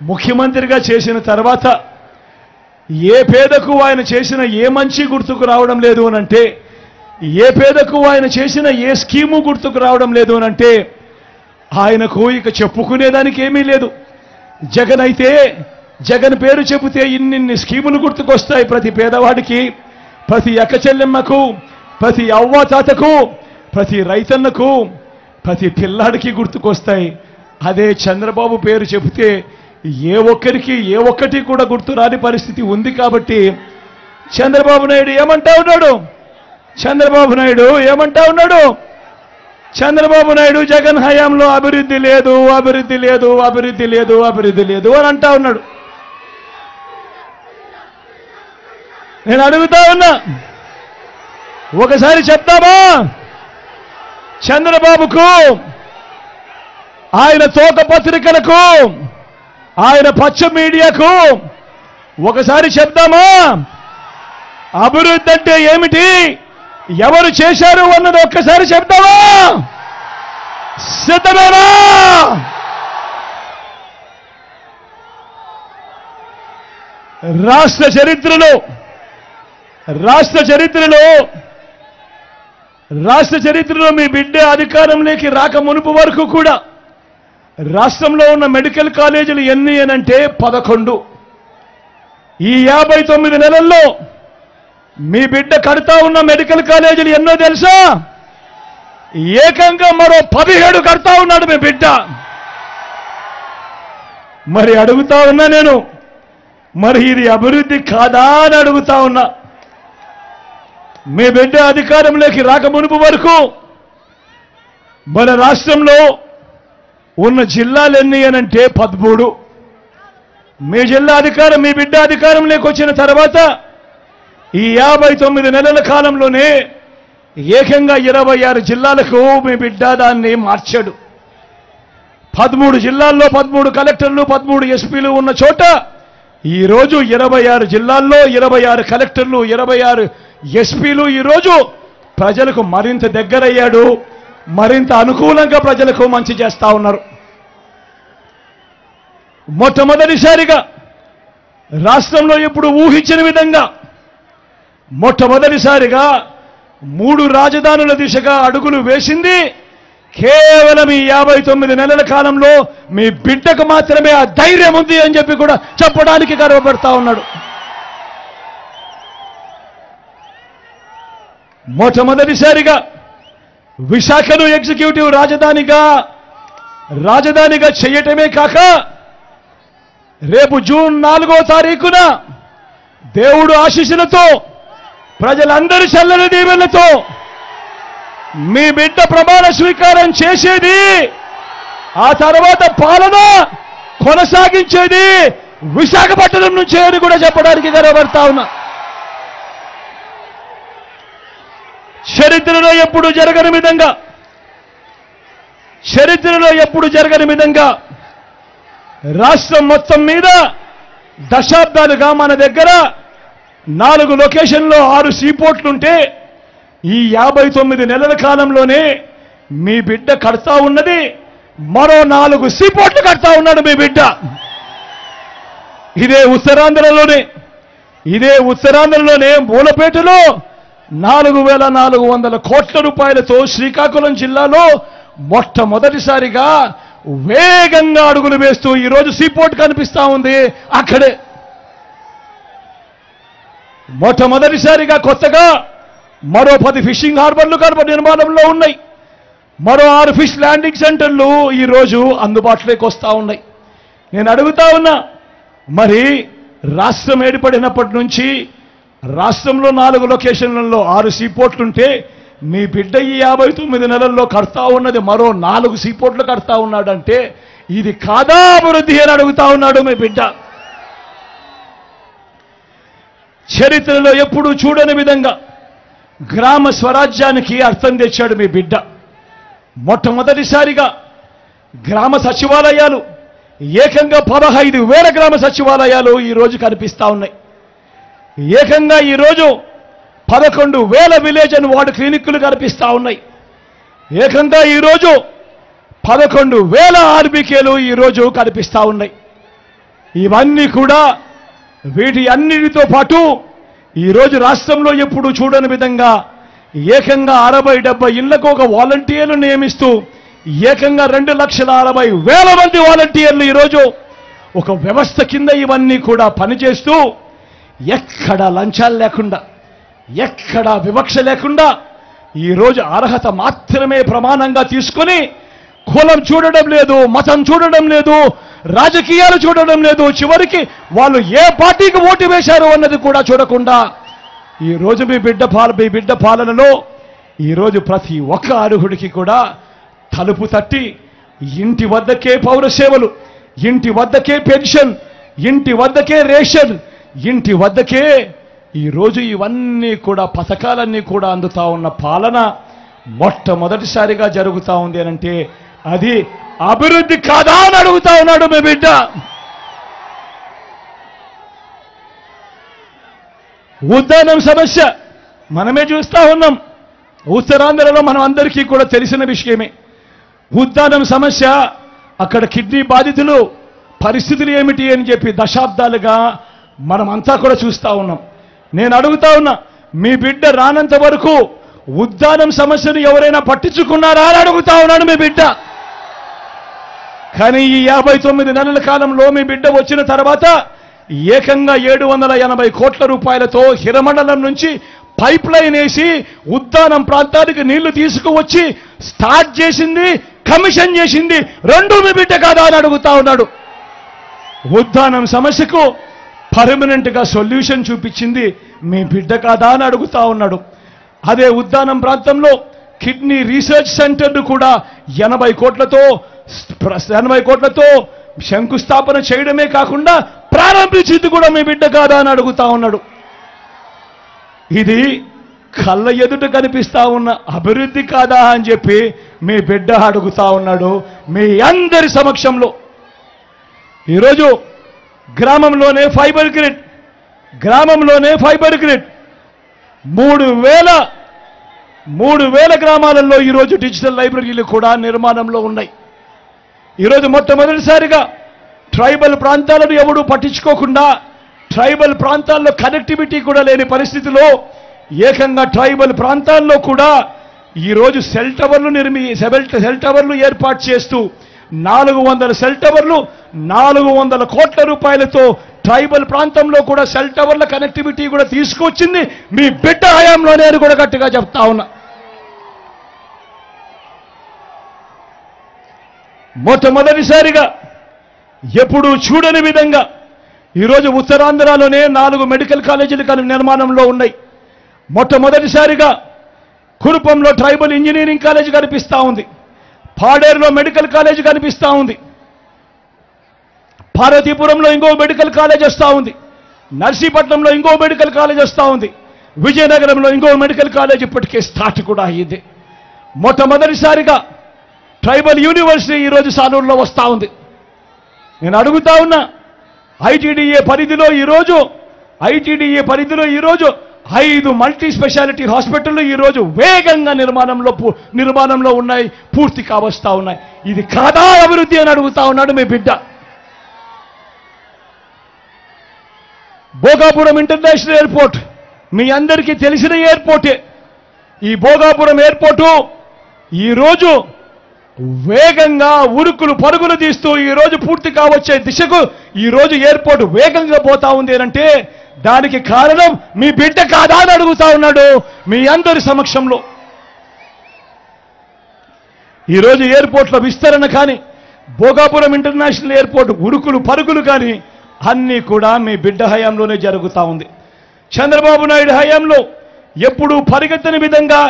ముఖ్యమంత్రిగా చేసిన తర్వాత ఏ పేదకు ఆయన చేసిన ఏ మంచి గుర్తుకు రావడం లేదు అనంటే, ఏ పేదకు ఆయన చేసిన ఏ స్కీము గుర్తుకు రావడం లేదు అనంటే ఆయనకు ఇక చెప్పుకునేదానికి ఏమీ లేదు. జగన్ అయితే జగన్ పేరు చెబితే ఇన్నిన్ని స్కీములు గుర్తుకొస్తాయి ప్రతి పేదవాడికి, ప్రతి అక్కచెల్లెమ్మకు, ప్రతి అవ్వాతాతకు, ప్రతి రైతన్నకు, ప్రతి పిల్లాడికి గుర్తుకొస్తాయి. అదే చంద్రబాబు పేరు చెబితే ఏ ఒక్కటి కూడా గుర్తు రాని పరిస్థితి ఉంది. కాబట్టి చంద్రబాబు నాయుడు ఏమంటా ఉన్నాడు? చంద్రబాబు నాయుడు ఏమంటా ఉన్నాడు? చంద్రబాబు నాయుడు జగన్ హయాంలో అభివృద్ధి లేదు, అభివృద్ధి లేదు, అభివృద్ధి లేదు, అభివృద్ధి లేదు అని అంటా ఉన్నాడు. నేను అడుగుతా ఉన్నా, ఒకసారి చెప్తామా? చంద్రబాబుకు, ఆయన తోక పత్రికలకు, ఆయన పచ్చ మీడియాకు ఒకసారి చెప్తామా? అభివృద్ధి అంటే ఏమిటి, ఎవరు చేశారు అన్నది ఒక్కసారి చెప్తామా? సిద్ధమేనా? రాష్ట్ర చరిత్రలో మీ బిడ్డ అధికారంలోకి రాక మునుపు వరకు కూడా రాష్ట్రంలో ఉన్న మెడికల్ కాలేజీలు ఎన్ని అనంటే 11. ఈ 59 నెలల్లో మీ బిడ్డ కడతా ఉన్న మెడికల్ కాలేజీలు ఎన్నో తెలుసా? ఏకంగా మరో 17 కడతా ఉన్నాడు మీ బిడ్డ. మరి అడుగుతా ఉన్నా నేను, మరి ఇది అభివృద్ధి కాదా అని అడుగుతా ఉన్నా. మీ బిడ్డ అధికారంలోకి రాక మునుపు వరకు మన రాష్ట్రంలో ఉన్న జిల్లాలు ఎన్ని అనంటే 13. మీ బిడ్డ అధికారంలోకి వచ్చిన తర్వాత ఈ 59 నెలల కాలంలోనే ఏకంగా 26 జిల్లాలకు మీ బిడ్డ దాన్ని మార్చాడు. 13 జిల్లాల్లో 13 కలెక్టర్లు, 13 ఎస్పీలు ఉన్న చోట ఈరోజు 26 జిల్లాల్లో 26 కలెక్టర్లు, 26 ఎస్పీలు ఈరోజు ప్రజలకు మరింత దగ్గరయ్యాడు, మరింత అనుకూలంగా ప్రజలకు మంచి చేస్తా ఉన్నారు. మొట్టమొదటిసారిగా రాష్ట్రంలో ఇప్పుడు ఊహించిన విధంగా మొట్టమొదటిసారిగా 3 రాజధానుల దిశగా అడుగులు వేసింది కేవలం ఈ 59 నెలల కాలంలో మీ బిడ్డకు మాత్రమే ఆ ధైర్యం ఉంది అని చెప్పి కూడా చెప్పడానికి గర్వపడతా ఉన్నాడు. మొట్టమొదటిసారిగా విశాఖను ఎగ్జిక్యూటివ్ రాజధానిగా చేయటమే కాక రేపు జూన్ 4వ తారీఖున దేవుడు ఆశీస్సులతో, ప్రజలందరి చల్లని దీవెనలతో మీ బిడ్డ ప్రమాణ స్వీకారం చేసేది, ఆ తర్వాత పాలన కొనసాగించేది విశాఖపట్నం నుంచే అని కూడా చెప్పడానికి గర్వపడతా ఉన్నా. చరిత్రలో ఎప్పుడు జరగని విధంగా రాష్ట్రం మొత్తం మీద దశాబ్దాలుగా మన దగ్గర 4 లొకేషన్లో 6 సీపోర్ట్లుంటే ఈ 59 నెలల కాలంలోనే మీ బిడ్డ కడతా ఉన్నది మరో 4 సీపోర్ట్లు కడతా ఉన్నాడు మీ బిడ్డ. ఇదే ఉత్తరాంధ్రలోనే మూలపేటలో 4,400 కోట్ల రూపాయలతో శ్రీకాకుళం జిల్లాలో మొట్టమొదటిసారిగా వేగంగా అడుగులు వేస్తూ ఈరోజు సీపోర్ట్ కనిపిస్తా ఉంది. అక్కడే మొట్టమొదటిసారిగా కొత్తగా మరో 10 ఫిషింగ్ హార్బర్లు నిర్మాణంలో ఉన్నాయి. మరో 6 ఫిష్ ల్యాండింగ్ సెంటర్లు ఈరోజు అందుబాటులోకి వస్తూ ఉన్నాయి. నేను అడుగుతా ఉన్నా, మరి రాష్ట్రం ఏర్పడినప్పటి నుంచి రాష్ట్రంలో 4 లొకేషన్లలో 6 సీపోర్ట్లుంటే మీ బిడ్డ ఈ 59 నెలల్లో కడతా ఉన్నది మరో 4 సీపోర్ట్లు కడతా ఉన్నాడంటే ఇది కాదా అభివృద్ధి అని అడుగుతా ఉన్నాడు మీ బిడ్డ. చరిత్రలో ఎప్పుడూ చూడని విధంగా గ్రామ స్వరాజ్యానికి అర్థం తెచ్చాడు మీ బిడ్డ. మొట్టమొదటిసారిగా గ్రామ సచివాలయాలు ఏకంగా 15,000 గ్రామ సచివాలయాలు ఈరోజు కనిపిస్తా ఉన్నాయి. ఏకంగా ఈరోజు 11,000 విలేజ్ అండ్ వార్డు క్లినిక్లు కనిపిస్తా ఉన్నాయి. ఏకంగా ఈరోజు 11,000 ఆర్బీకేలు ఈరోజు కనిపిస్తా ఉన్నాయి. ఇవన్నీ కూడా వీటి అన్నిటితో పాటు ఈరోజు రాష్ట్రంలో ఎప్పుడు చూడని విధంగా ఏకంగా 60-70 ఇళ్లకు ఒక వాలంటీర్లు నియమిస్తూ ఏకంగా 2,60,000 మంది వాలంటీర్లు ఈరోజు ఒక వ్యవస్థ కింద ఇవన్నీ కూడా పనిచేస్తూ ఎక్కడ లంచాలు లేకుండా ఎక్కడ వివక్ష లేకుండా ఈరోజు అర్హత మాత్రమే ప్రమాణంగా తీసుకొని కులం చూడడం లేదు, మతం చూడడం లేదు, రాజకీయాలు చూడడం లేదు, చివరికి వాళ్ళు ఏ పార్టీకి ఓటు వేశారు అన్నది కూడా చూడకుండా ఈరోజు మీ బిడ్డ పాలనలో ఈరోజు ప్రతి ఒక్క అర్హుడికి కూడా తలుపు తట్టి ఇంటి వద్దకే పౌర సేవలు, ఇంటి వద్దకే పెన్షన్, ఇంటి వద్దకే రేషన్, ఇంటి వద్దకే ఈరోజు ఇవన్నీ కూడా పథకాలన్నీ కూడా అందుతా ఉన్న పాలన మొట్టమొదటిసారిగా జరుగుతూ ఉంది అనంటే అది అభివృద్ధి కాదా అని అడుగుతా ఉన్నాడు మీ బిడ్డ. ఉద్దానం సమస్య మనమే చూస్తా ఉన్నాం. ఉత్తరాంధ్రలో మనం అందరికీ కూడా తెలిసిన విషయమే. ఉద్దానం సమస్య, అక్కడ కిడ్నీ బాధితులు పరిస్థితులు ఏమిటి అని చెప్పి దశాబ్దాలుగా మనమంతా కూడా చూస్తా ఉన్నాం. నేను అడుగుతా ఉన్నా, మీ బిడ్డ రానంత వరకు ఉద్దానం సమస్యను ఎవరైనా పట్టించుకున్నారా అని అడుగుతా ఉన్నాడు మీ బిడ్డ. కానీ ఈ 59 నెలల కాలంలో మీ బిడ్డ వచ్చిన తర్వాత ఏకంగా 780 కోట్ల రూపాయలతో హిరమండలం నుంచి పైప్ లైన్ వేసి ఉద్దానం ప్రాంతానికి నీళ్లు తీసుకువచ్చి స్టార్ట్ చేసింది, కమిషన్ చేసింది రెండూ మీ బిడ్డ కాదా అని అడుగుతా ఉన్నాడు. ఉద్దానం సమస్యకు పర్మనెంట్ గా సొల్యూషన్ చూపించింది మీ బిడ్డ కాదా అని అడుగుతా ఉన్నాడు. అదే ఉద్దానం ప్రాంతంలో కిడ్నీ రీసెర్చ్ సెంటర్ను కూడా 80 కోట్లతో శంకుస్థాపన చేయడమే కాకుండా ప్రారంభించింది కూడా మీ బిడ్డ కాదా అని అడుగుతా ఉన్నాడు. ఇది కళ్ళ ఎదుట కనిపిస్తా ఉన్న అభివృద్ధి కాదా అని చెప్పి మీ బిడ్డ అడుగుతా ఉన్నాడు మీ అందరి సమక్షంలో. ఈరోజు గ్రామంలోనే ఫైబర్ గ్రిడ్ 3,000 గ్రామాలలో ఈరోజు డిజిటల్ లైబ్రరీలు కూడా నిర్మాణంలో ఉన్నాయి. ఈరోజు మొట్టమొదటిసారిగా ట్రైబల్ ప్రాంతాలను ఎవడూ పట్టించుకోకుండా, ట్రైబల్ ప్రాంతాల్లో కనెక్టివిటీ కూడా లేని పరిస్థితిలో ఏకంగా ట్రైబల్ ప్రాంతాల్లో కూడా ఈరోజు సెల్ టవర్లు ఏర్పాటు చేస్తూ 400 సెల్ టవర్లు 400 కోట్ల రూపాయలతో ట్రైబల్ ప్రాంతంలో కూడా సెల్ టవర్ల కనెక్టివిటీ కూడా తీసుకొచ్చింది మీ బిడ్డ హయాంలో నేను కూడా గట్టిగా చెప్తా ఉన్నా. మొట్టమొదటిసారిగా ఎప్పుడూ చూడని విధంగా ఈరోజు ఉత్తరాంధ్రలోనే 4 మెడికల్ కాలేజీలు నిర్మాణంలో ఉన్నాయి. మొట్టమొదటిసారిగా కురుపంలో ట్రైబల్ ఇంజనీరింగ్ కాలేజీ కనిపిస్తూ ఉంది, పాడేరులో మెడికల్ కాలేజీ కనిపిస్తూ ఉంది, పార్వతీపురంలో ఇంకో మెడికల్ కాలేజ్ వస్తూ ఉంది, నర్సీపట్నంలో ఇంకో మెడికల్ కాలేజ్ వస్తూ ఉంది, విజయనగరంలో ఇంకో మెడికల్ కాలేజ్ ఇప్పటికే స్టార్ట్ కూడా అయ్యింది. మొట్టమొదటిసారిగా ట్రైబల్ యూనివర్సిటీ ఈరోజు సాలూరులో వస్తూ ఉంది. నేను అడుగుతా ఉన్నా, ఐటీడీఏ పరిధిలో ఈరోజు 5 మల్టీ స్పెషాలిటీ హాస్పిటళ్లు ఈరోజు వేగంగా నిర్మాణంలో ఉన్నాయి, పూర్తి కావస్తా ఉన్నాయి. ఇది కాదా అభివృద్ధి అని అడుగుతా ఉన్నాడు మీ బిడ్డ. భోగాపురం ఇంటర్నేషనల్ ఎయిర్పోర్ట్ మీ అందరికీ తెలిసిన ఎయిర్పోర్టే. ఈ భోగాపురం ఎయిర్పోర్టు ఈరోజు వేగంగా ఉరుకులు పరుగులు తీస్తూ ఈరోజు పూర్తి కావచ్చే దిశకు ఈరోజు ఎయిర్పోర్ట్ వేగంగా పోతా ఉంది అంటే దానికి కారణం మీ బిడ్డ కాదా అని అడుగుతా ఉన్నాడు మీ అందరి సమక్షంలో. ఈరోజు ఎయిర్పోర్ట్ల విస్తరణ కానీ, భోగాపురం ఇంటర్నేషనల్ ఎయిర్పోర్ట్ ఉరుకులు పరుగులు కానీ అన్నీ కూడా మీ బిడ్డ హయాంలోనే జరుగుతూ ఉంది. చంద్రబాబు నాయుడు హయాంలో ఎప్పుడూ పరిగెత్తని విధంగా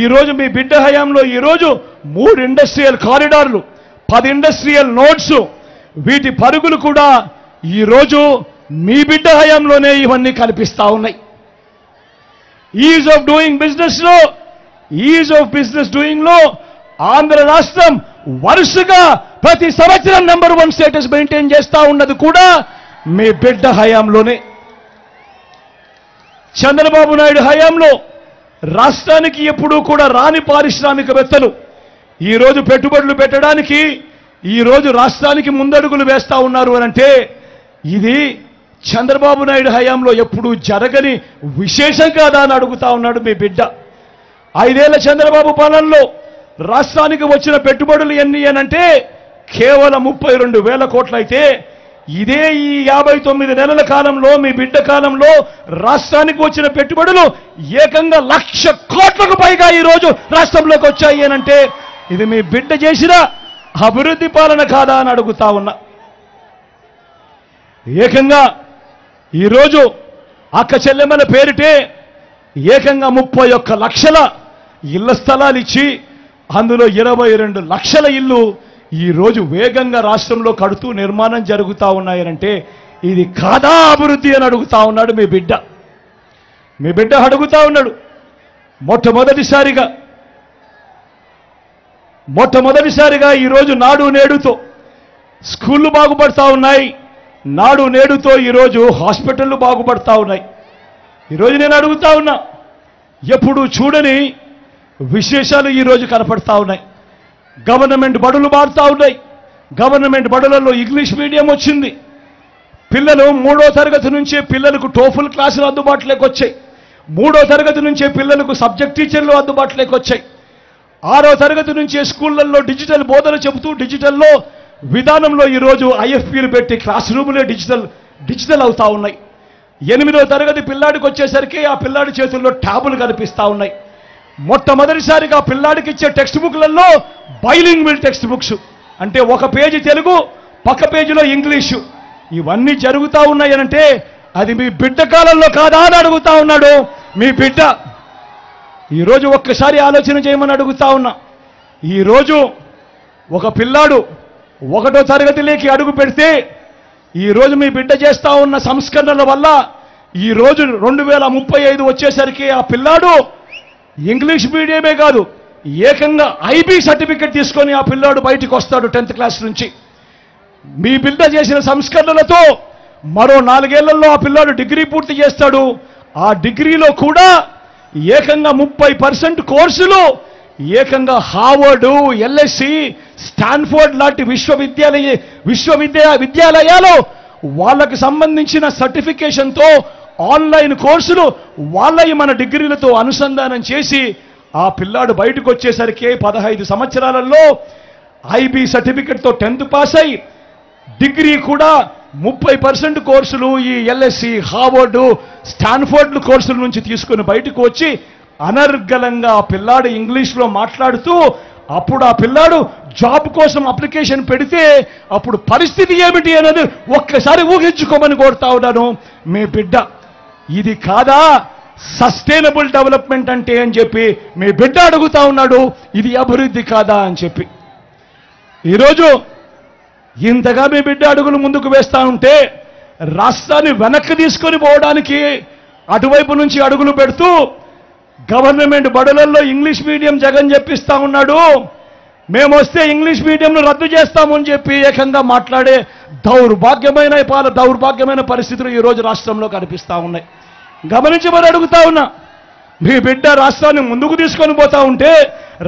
ఈరోజు మీ బిడ్డ హయాంలో ఈరోజు 3 ఇండస్ట్రియల్ కారిడార్లు, 10 ఇండస్ట్రియల్ నోడ్స్, వీటి పరుగులు కూడా ఈరోజు మీ బిడ్డ హయాంలోనే ఇవన్నీ కనిపిస్తా ఉన్నాయి. ఈజ్ ఆఫ్ బిజినెస్ డూయింగ్ లో ఆంధ్ర రాష్ట్రం వరుసగా ప్రతి సంవత్సరం నంబర్ 1 స్టేటస్ మెయింటైన్ చేస్తా ఉన్నది కూడా మీ బిడ్డ హయాంలోనే. చంద్రబాబు నాయుడు హయాంలో రాష్ట్రానికి ఎప్పుడూ కూడా రాని పారిశ్రామికవేత్తలు ఈరోజు పెట్టుబడులు పెట్టడానికి ఈరోజు రాష్ట్రానికి ముందడుగులు వేస్తా ఉన్నారు అనంటే ఇది చంద్రబాబు నాయుడు హయాంలో ఎప్పుడూ జరగని విశేషం కాదా అని అడుగుతా ఉన్నాడు మీ బిడ్డ. 5 ఏళ్ల చంద్రబాబు పాలనలో రాష్ట్రానికి వచ్చిన పెట్టుబడులు ఎన్ని అనంటే కేవలం 32,000 కోట్లయితే ఇదే ఈ 59 నెలల కాలంలో మీ బిడ్డ కాలంలో రాష్ట్రానికి వచ్చిన పెట్టుబడులు ఏకంగా 1,00,000 కోట్లకు పైగా ఈరోజు రాష్ట్రంలోకి వచ్చాయి అనంటే ఇది మీ బిడ్డ చేసిన అభివృద్ధి పాలన కాదా అని అడుగుతా ఉన్నా. ఏకంగా ఈరోజు అక్క చెల్లెమ్మల పేరిటే ఏకంగా 31 లక్షల ఇళ్ల స్థలాలు ఇచ్చి అందులో 22 లక్షల ఇల్లు ఈరోజు వేగంగా రాష్ట్రంలో కడుతూ నిర్మాణం జరుగుతూ ఉన్నాయనంటే ఇది కాదా అభివృద్ధి అని అడుగుతా ఉన్నాడు మీ బిడ్డ. మీ బిడ్డ అడుగుతా ఉన్నాడు. మొట్టమొదటిసారిగా ఈరోజు నాడు నేడుతో స్కూళ్ళు బాగుపడతా ఉన్నాయి. నాడు నేడుతో ఈరోజు హాస్పిటళ్ళు బాగుపడతా ఉన్నాయి. ఈరోజు నేను అడుగుతా ఉన్నా, ఎప్పుడు చూడని విశేషాలు ఈరోజు కనపడతా ఉన్నాయి. గవర్నమెంట్ బడులు మారుతా ఉన్నాయి. గవర్నమెంట్ బడులలో ఇంగ్లీష్ మీడియం వచ్చింది. పిల్లలు 3వ తరగతి నుంచే పిల్లలకు టోఫుల్ క్లాసులు అందుబాటులోకి వచ్చాయి. 3వ తరగతి నుంచే పిల్లలకు సబ్జెక్ట్ టీచర్లు అందుబాటులోకి వచ్చాయి. 6వ తరగతి నుంచే స్కూళ్లలో డిజిటల్ బోధన చెబుతూ డిజిటల్లో విధానంలో ఈరోజు ఐఎఫ్పీలు పెట్టి క్లాస్ రూములే డిజిటల్ అవుతా ఉన్నాయి. 8వ తరగతి పిల్లాడికి వచ్చేసరికి ఆ పిల్లాడి చేతుల్లో ట్యాబులు కనిపిస్తూ ఉన్నాయి. మొట్టమొదటిసారిగా పిల్లాడికి ఇచ్చే టెక్స్ట్ బుక్లలో బైలింగ్వల్ టెక్స్ట్ బుక్స్, అంటే ఒక పేజీ తెలుగు పక్క పేజీలో ఇంగ్లీషు, ఇవన్నీ జరుగుతూ ఉన్నాయనంటే అది మీ బిడ్డ కాలంలో కాదా అని అడుగుతా ఉన్నాడు మీ బిడ్డ. ఈరోజు ఒక్కసారి ఆలోచన చేయమని అడుగుతా ఉన్నా. ఈరోజు ఒక పిల్లాడు 1వ తరగతిలోకి అడుగు పెడితే ఈరోజు మీ బిడ్డ చేస్తా ఉన్న సంస్కరణల వల్ల ఈరోజు 2035 వచ్చేసరికి ఆ పిల్లాడు ఇంగ్లీష్ మీడియమే కాదు ఏకంగా ఐబీ సర్టిఫికెట్ తీసుకొని ఆ పిల్లాడు బయటికి వస్తాడు 10th క్లాస్ నుంచి. మీ బిడ్డ చేసిన సంస్కరణలతో మరో 4 ఏళ్లలో ఆ పిల్లాడు డిగ్రీ పూర్తి చేస్తాడు. ఆ డిగ్రీలో కూడా ఏకంగా 30% కోర్సులు ఏకంగా హార్వర్డ్, ఎల్ఎస్సి, స్టాన్ఫోర్డ్ లాంటి విశ్వవిద్యాలయాలు వాళ్ళకు సంబంధించిన సర్టిఫికేషన్తో ఆన్లైన్ కోర్సులు వాళ్ళవి మన డిగ్రీలతో అనుసంధానం చేసి ఆ పిల్లాడు బయటకు వచ్చేసరికి 15 సంవత్సరాలలో ఐబీ సర్టిఫికెట్తో 10th పాస్ అయి డిగ్రీ కూడా 30% కోర్సులు ఈ ఎల్ఎస్సి, హార్వర్డ్, స్టాన్ఫోర్డ్ కోర్సుల నుంచి తీసుకుని బయటకు వచ్చి అనర్గళంగా ఆ పిల్లాడు ఇంగ్లీష్లో మాట్లాడుతూ అప్పుడు ఆ పిల్లాడు జాబ్ కోసం అప్లికేషన్ పెడితే అప్పుడు పరిస్థితి ఏమిటి అనేది ఒక్కసారి ఊహించుకోమని కోరుతా ఉన్నాను మీ బిడ్డ. ఇది కాదా సస్టైనబుల్ డెవలప్మెంట్ అంటే అని చెప్పి మీ బిడ్డ అడుగుతా ఉన్నాడు. ఇది అభివృద్ధి కాదా అని చెప్పి. ఈరోజు ఇంతగా మీ బిడ్డ అడుగులు ముందుకు వేస్తా ఉంటే రాష్ట్రాన్ని వెనక్కి తీసుకొని పోవడానికి అటువైపు నుంచి అడుగులు పెడుతూ గవర్నమెంట్ బడులలో ఇంగ్లీష్ మీడియం జగన్ చెప్పిస్తా ఉన్నాడు. మేము వస్తే ఇంగ్లీష్ మీడియంను రద్దు చేస్తామని చెప్పి ఏకంగా మాట్లాడే దౌర్భాగ్యమైన పరిస్థితులు ఈరోజు రాష్ట్రంలో కనిపిస్తా ఉన్నాయి. గమనించమని అడుగుతా ఉన్నా. మీ బిడ్డ రాష్ట్రాన్ని ముందుకు తీసుకొని పోతా ఉంటే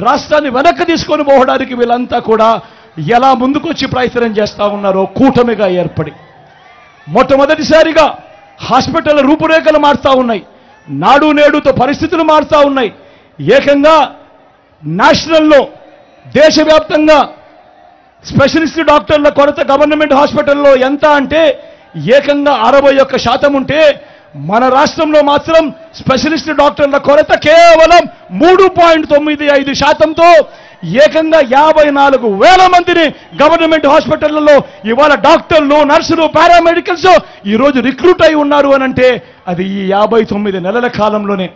రాష్ట్రాన్ని వెనక్కి తీసుకొని పోవడానికి వీళ్ళంతా కూడా ఎలా ముందుకొచ్చి ప్రయత్నం చేస్తా ఉన్నారో కూటమిగా ఏర్పడి మొట్టమొదటిసారిగా హాస్పిటల్ రూపురేఖలు మారుతా ఉన్నాయి. నాడు నేడుతో పరిస్థితులు మారుతా ఉన్నాయి. ఏకంగా నేషనల్లో దేశవ్యాప్తంగా స్పెషలిస్ట్ డాక్టర్ల కొరత గవర్నమెంట్ హాస్పిటల్లో ఎంత అంటే ఏకంగా 61% ఉంటే మన రాష్ట్రంలో మాత్రం స్పెషలిస్ట్ డాక్టర్ల కొరత కేవలం 3.95%తో ఏకంగా 54,000 మందిని గవర్నమెంట్ హాస్పిటళ్లలో ఇవాళ డాక్టర్లు, నర్సులు, పారామెడికల్స్ ఈరోజు రిక్రూట్ అయి ఉన్నారు అనంటే అది ఈ 59 నెలల కాలంలోనే.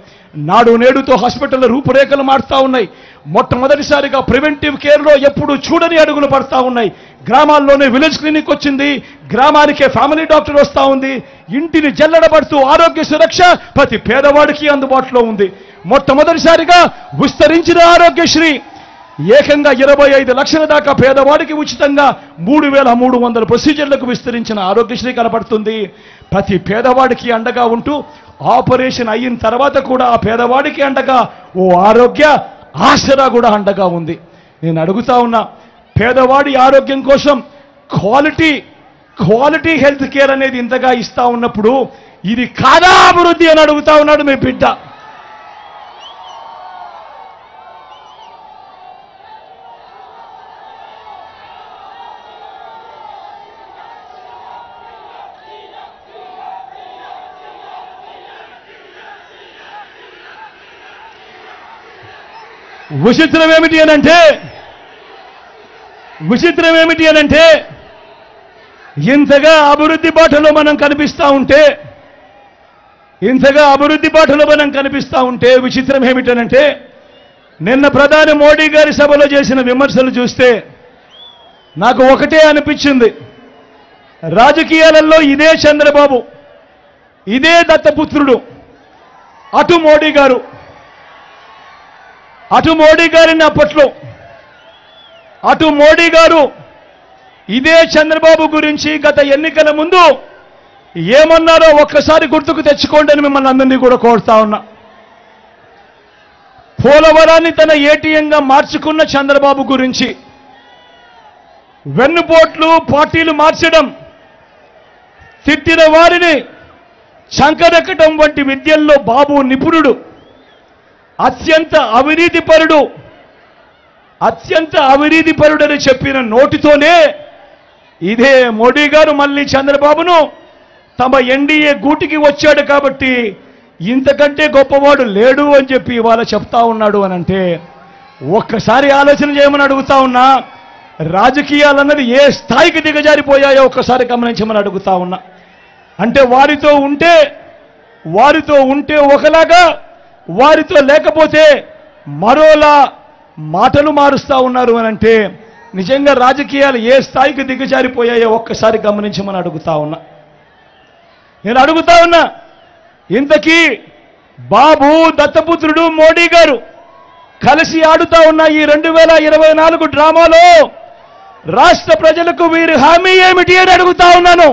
నాడు నేడుతో హాస్పిటల్ రూపురేఖలు మారుతా ఉన్నాయి. మొట్టమొదటిసారిగా ప్రివెంటివ్ కేర్లో ఎప్పుడు చూడని అడుగులు పడతా ఉన్నాయి. గ్రామాల్లోనే విలేజ్ క్లినిక్ వచ్చింది. గ్రామానికే ఫ్యామిలీ డాక్టర్ వస్తూ ఉంది. ఇంటిని జల్లెడబడుతూ ఆరోగ్య సురక్ష ప్రతి పేదవాడికి అందుబాటులో ఉంది. మొట్టమొదటిసారిగా విస్తరించిన ఆరోగ్యశ్రీ ఏకంగా 25 లక్షల దాకా పేదవాడికి ఉచితంగా 3,300 ప్రొసీజర్లకు విస్తరించిన ఆరోగ్యశ్రీ కనపడుతుంది. ప్రతి పేదవాడికి అండగా ఉంటూ ఆపరేషన్ అయిన తర్వాత కూడా ఆ పేదవాడికి అండగా ఓ ఆరోగ్య ఆసరా కూడా అండగా ఉంది. నేను అడుగుతా ఉన్నా, పేదవాడి ఆరోగ్యం కోసం క్వాలిటీ క్వాలిటీ హెల్త్ కేర్ అనేది ఇంతగా ఇస్తా ఉన్నప్పుడు ఇది కాదా అభివృద్ధి అని అడుగుతా ఉన్నాడు మీ బిడ్డ. విచిత్రం ఏమిటి అనంటే ఇంతగా అభివృద్ధి బాటలో మనం కనిపిస్తా ఉంటే విచిత్రం ఏమిటనంటే నిన్న ప్రధాని మోడీ గారి సభలో చేసిన విమర్శలు చూస్తే నాకు ఒకటే అనిపించింది. రాజకీయాలలో ఇదే చంద్రబాబు, ఇదే దత్తపుత్రుడు, అటు మోడీ గారిని అప్పట్లో అటు మోడీ గారు ఇదే చంద్రబాబు గురించి గత ఎన్నికల ముందు ఏమన్నారో ఒక్కసారి గుర్తుకు తెచ్చుకోండి అని మిమ్మల్ని అందరినీ కూడా కోరుతా ఉన్నా. పోలవరాన్ని తన ఏటీఎంగా మార్చుకున్న చంద్రబాబు గురించి, వెన్నుపోట్లు పార్టీలు మార్చడం, తిట్టిన వారిని చంకరెక్కడం వంటి విద్యల్లో బాబు నిపుణుడు, అత్యంత అవినీతిపరుడని చెప్పిన నోటితోనే ఇదే మోడీ గారు మళ్ళీ చంద్రబాబును తమ ఎన్డీఏ గూటికి వచ్చాడు కాబట్టి ఇంతకంటే గొప్పవాడు లేడు అని చెప్పి ఇవాళ చెప్తా ఉన్నాడు అనంటే ఒక్కసారి ఆలోచన చేయమని అడుగుతా ఉన్నా. రాజకీయాలన్నది ఏ స్థాయికి దిగజారిపోయాయో ఒక్కసారి గమనించమని అడుగుతా ఉన్నా. అంటే వారితో ఉంటే ఒకలాగా, వారితో లేకపోతే మరోలా మాటలు మారుస్తా ఉన్నారు అనంటే నిజంగా రాజకీయాలు ఏ స్థాయికి దిగజారిపోయాయో ఒక్కసారి గమనించమని అడుగుతా ఉన్నా. నేను అడుగుతా ఉన్నా, ఇంతకీ బాబు, దత్తపుత్రుడు మోడీ గారు కలిసి ఆడుతా ఉన్న ఈ 2024 డ్రామాలో రాష్ట్ర ప్రజలకు వీరి హామీ ఏమిటి అని అడుగుతా ఉన్నాను.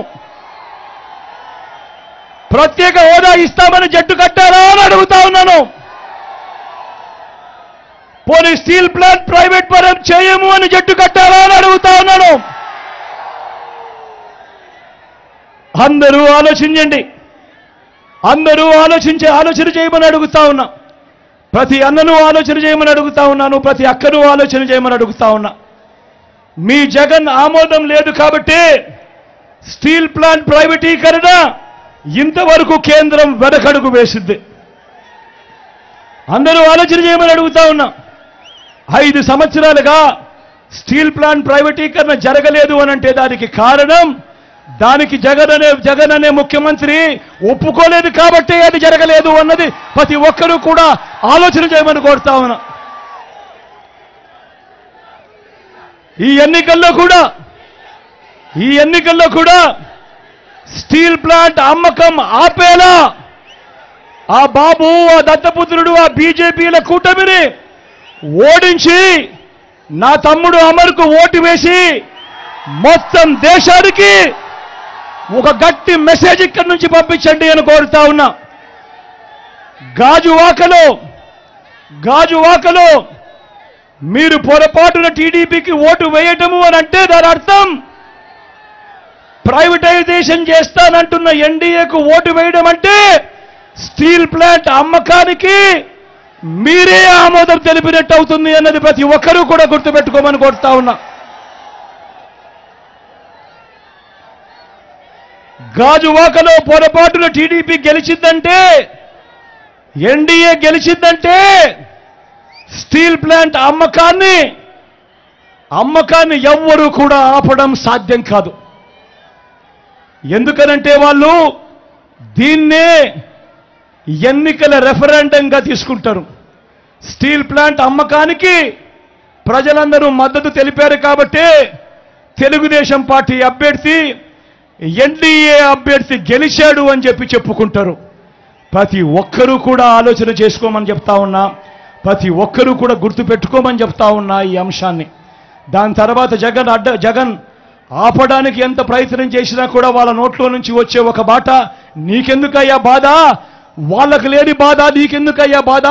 ప్రత్యేక హోదా ఇస్తామని జట్టు కట్టారా అని అడుగుతా ఉన్నాను. పోనీ స్టీల్ ప్లాంట్ ప్రైవేట్ పరం చేయము అని జట్టు కట్టారా అని అడుగుతా ఉన్నాను. అందరూ ఆలోచించండి, ఆలోచన చేయమని అడుగుతా ఉన్నా. ప్రతి అన్నను ఆలోచన చేయమని అడుగుతా ఉన్నాను, ప్రతి అక్కను ఆలోచన చేయమని అడుగుతా ఉన్నా. మీ జగన్ ఆమోదం లేదు కాబట్టి స్టీల్ ప్లాంట్ ప్రైవేటీకరణ ఇంతవరకు కేంద్రం వెనకడుగు వేసింది. అందరూ ఆలోచన చేయమని అడుగుతా ఉన్నా. 5 సంవత్సరాలుగా స్టీల్ ప్లాంట్ ప్రైవేటీకరణ జరగలేదు అనంటే దానికి కారణం, దానికి జగన్ అనే ముఖ్యమంత్రి ఒప్పుకోలేదు కాబట్టి అది జరగలేదు అన్నది ప్రతి ఒక్కరూ కూడా ఆలోచన చేయమని కోరుతా ఉన్నా. ఈ ఎన్నికల్లో కూడా స్టీల్ ప్లాంట్ అమ్మకం ఆపేలా ఆ బాబు, ఆ దత్తపుత్రుడు, ఆ బీజేపీల కూటమిని ఓడించి నా తమ్ముడు అమర్కు ఓటు వేసి మొత్తం దేశానికి ఒక గట్టి మెసేజ్ ఇక్కడి నుంచి పంపించండి అని కోరుతా ఉన్నా. గాజువాకలో మీరు పొరపాటున టీడీపీకి ఓటు వేయటము అని అంటే దాని అర్థం ప్రైవేటైజేషన్ చేస్తానంటున్న ఎన్డీఏకు ఓటు వేయడం అంటే స్టీల్ ప్లాంట్ అమ్మకానికి మీరే ఆమోదం తెలిపినట్టు అవుతుంది అన్నది ప్రతి ఒక్కరూ కూడా గుర్తుపెట్టుకోమని కోరుతా ఉన్నా. గాజువాకలో పొరపాటున టీడీపీ గెలిచిందంటే, ఎన్డీఏ గెలిచిందంటే స్టీల్ ప్లాంట్ అమ్మకాన్ని ఎవ్వరూ కూడా ఆపడం సాధ్యం కాదు. ఎందుకనంటే వాళ్ళు దీన్నే ఎన్నికల రెఫరెండంగా తీసుకుంటారు. స్టీల్ ప్లాంట్ అమ్మకానికి ప్రజలందరూ మద్దతు తెలిపారు కాబట్టి తెలుగుదేశం పార్టీ అభ్యర్థి, ఎన్డీఏ అభ్యర్థి గెలిచాడు అని చెప్పుకుంటారు. ప్రతి ఒక్కరూ కూడా ఆలోచన చేసుకోమని చెప్తా ఉన్నా, ప్రతి ఒక్కరూ కూడా గుర్తుపెట్టుకోమని చెప్తా ఉన్నా ఈ అంశాన్ని. దాని తర్వాత జగన్ ఆపడానికి ఎంత ప్రయత్నం చేసినా కూడా వాళ్ళ నోట్లో నుంచి వచ్చే ఒక బాట, నీకెందుకయ్యా బాధ, వాళ్ళకు లేని బాధ నీకెందుకయ్యా బాధ,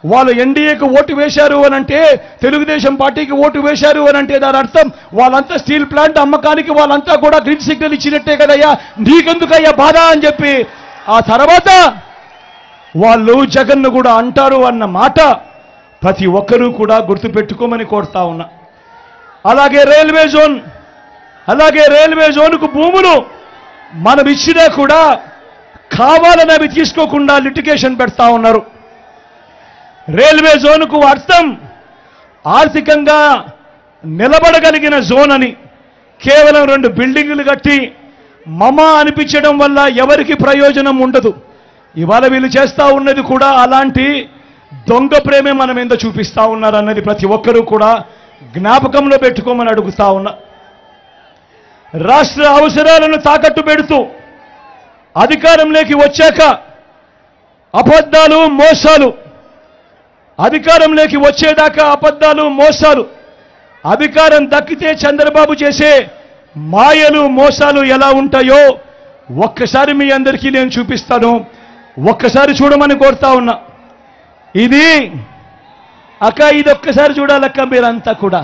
వాళ్ళు ఎన్డీఏకి ఓటు వేశారు అని అంటే, తెలుగుదేశం పార్టీకి ఓటు వేశారు అని అంటే దాని అర్థం వాళ్ళంతా స్టీల్ ప్లాంట్ అమ్మకానికి వాళ్ళంతా కూడా గ్రీన్ సిగ్నల్ ఇచ్చినట్టే కదయ్యా, నీకెందుకయ్యా బాధ అని చెప్పి ఆ తర్వాత వాళ్ళు జగన్ను కూడా అంటారు అన్న మాట ప్రతి ఒక్కరూ కూడా గుర్తుపెట్టుకోమని కోరుతా ఉన్నా. అలాగే రైల్వే జోన్కు భూములు మనం ఇచ్చినా కూడా కావాలని అవి తీసుకోకుండా లిటిగేషన్ పెడతా ఉన్నారు. రైల్వే జోన్కు అర్థం ఆర్థికంగా నిలబడగలిగిన జోన్ అని, కేవలం 2 బిల్డింగులు కట్టి మమ అనిపించడం వల్ల ఎవరికి ప్రయోజనం ఉండదు. ఇవాళ వీళ్ళు చేస్తా ఉన్నది కూడా అలాంటి దొంగ ప్రేమే మన మీద చూపిస్తా ఉన్నారు అన్నది ప్రతి ఒక్కరూ కూడా జ్ఞాపకంలో పెట్టుకోమని అడుగుతా ఉన్నా. రాష్ట్ర అవసరాలను తాకట్టు పెడుతూ అధికారంలోకి వచ్చాక అబద్ధాలు మోసాలు, అధికారంలోకి వచ్చేదాకా అబద్ధాలు మోసాలు, అధికారం దక్కితే చంద్రబాబు చేసే మాయలు మోసాలు ఎలా ఉంటాయో ఒక్కసారి మీ అందరికీ నేను చూపిస్తాను. ఒక్కసారి చూడమని కోరుతా ఉన్నా. ఇది ఇది ఒక్కసారి చూడాలక్క, మీరంతా కూడా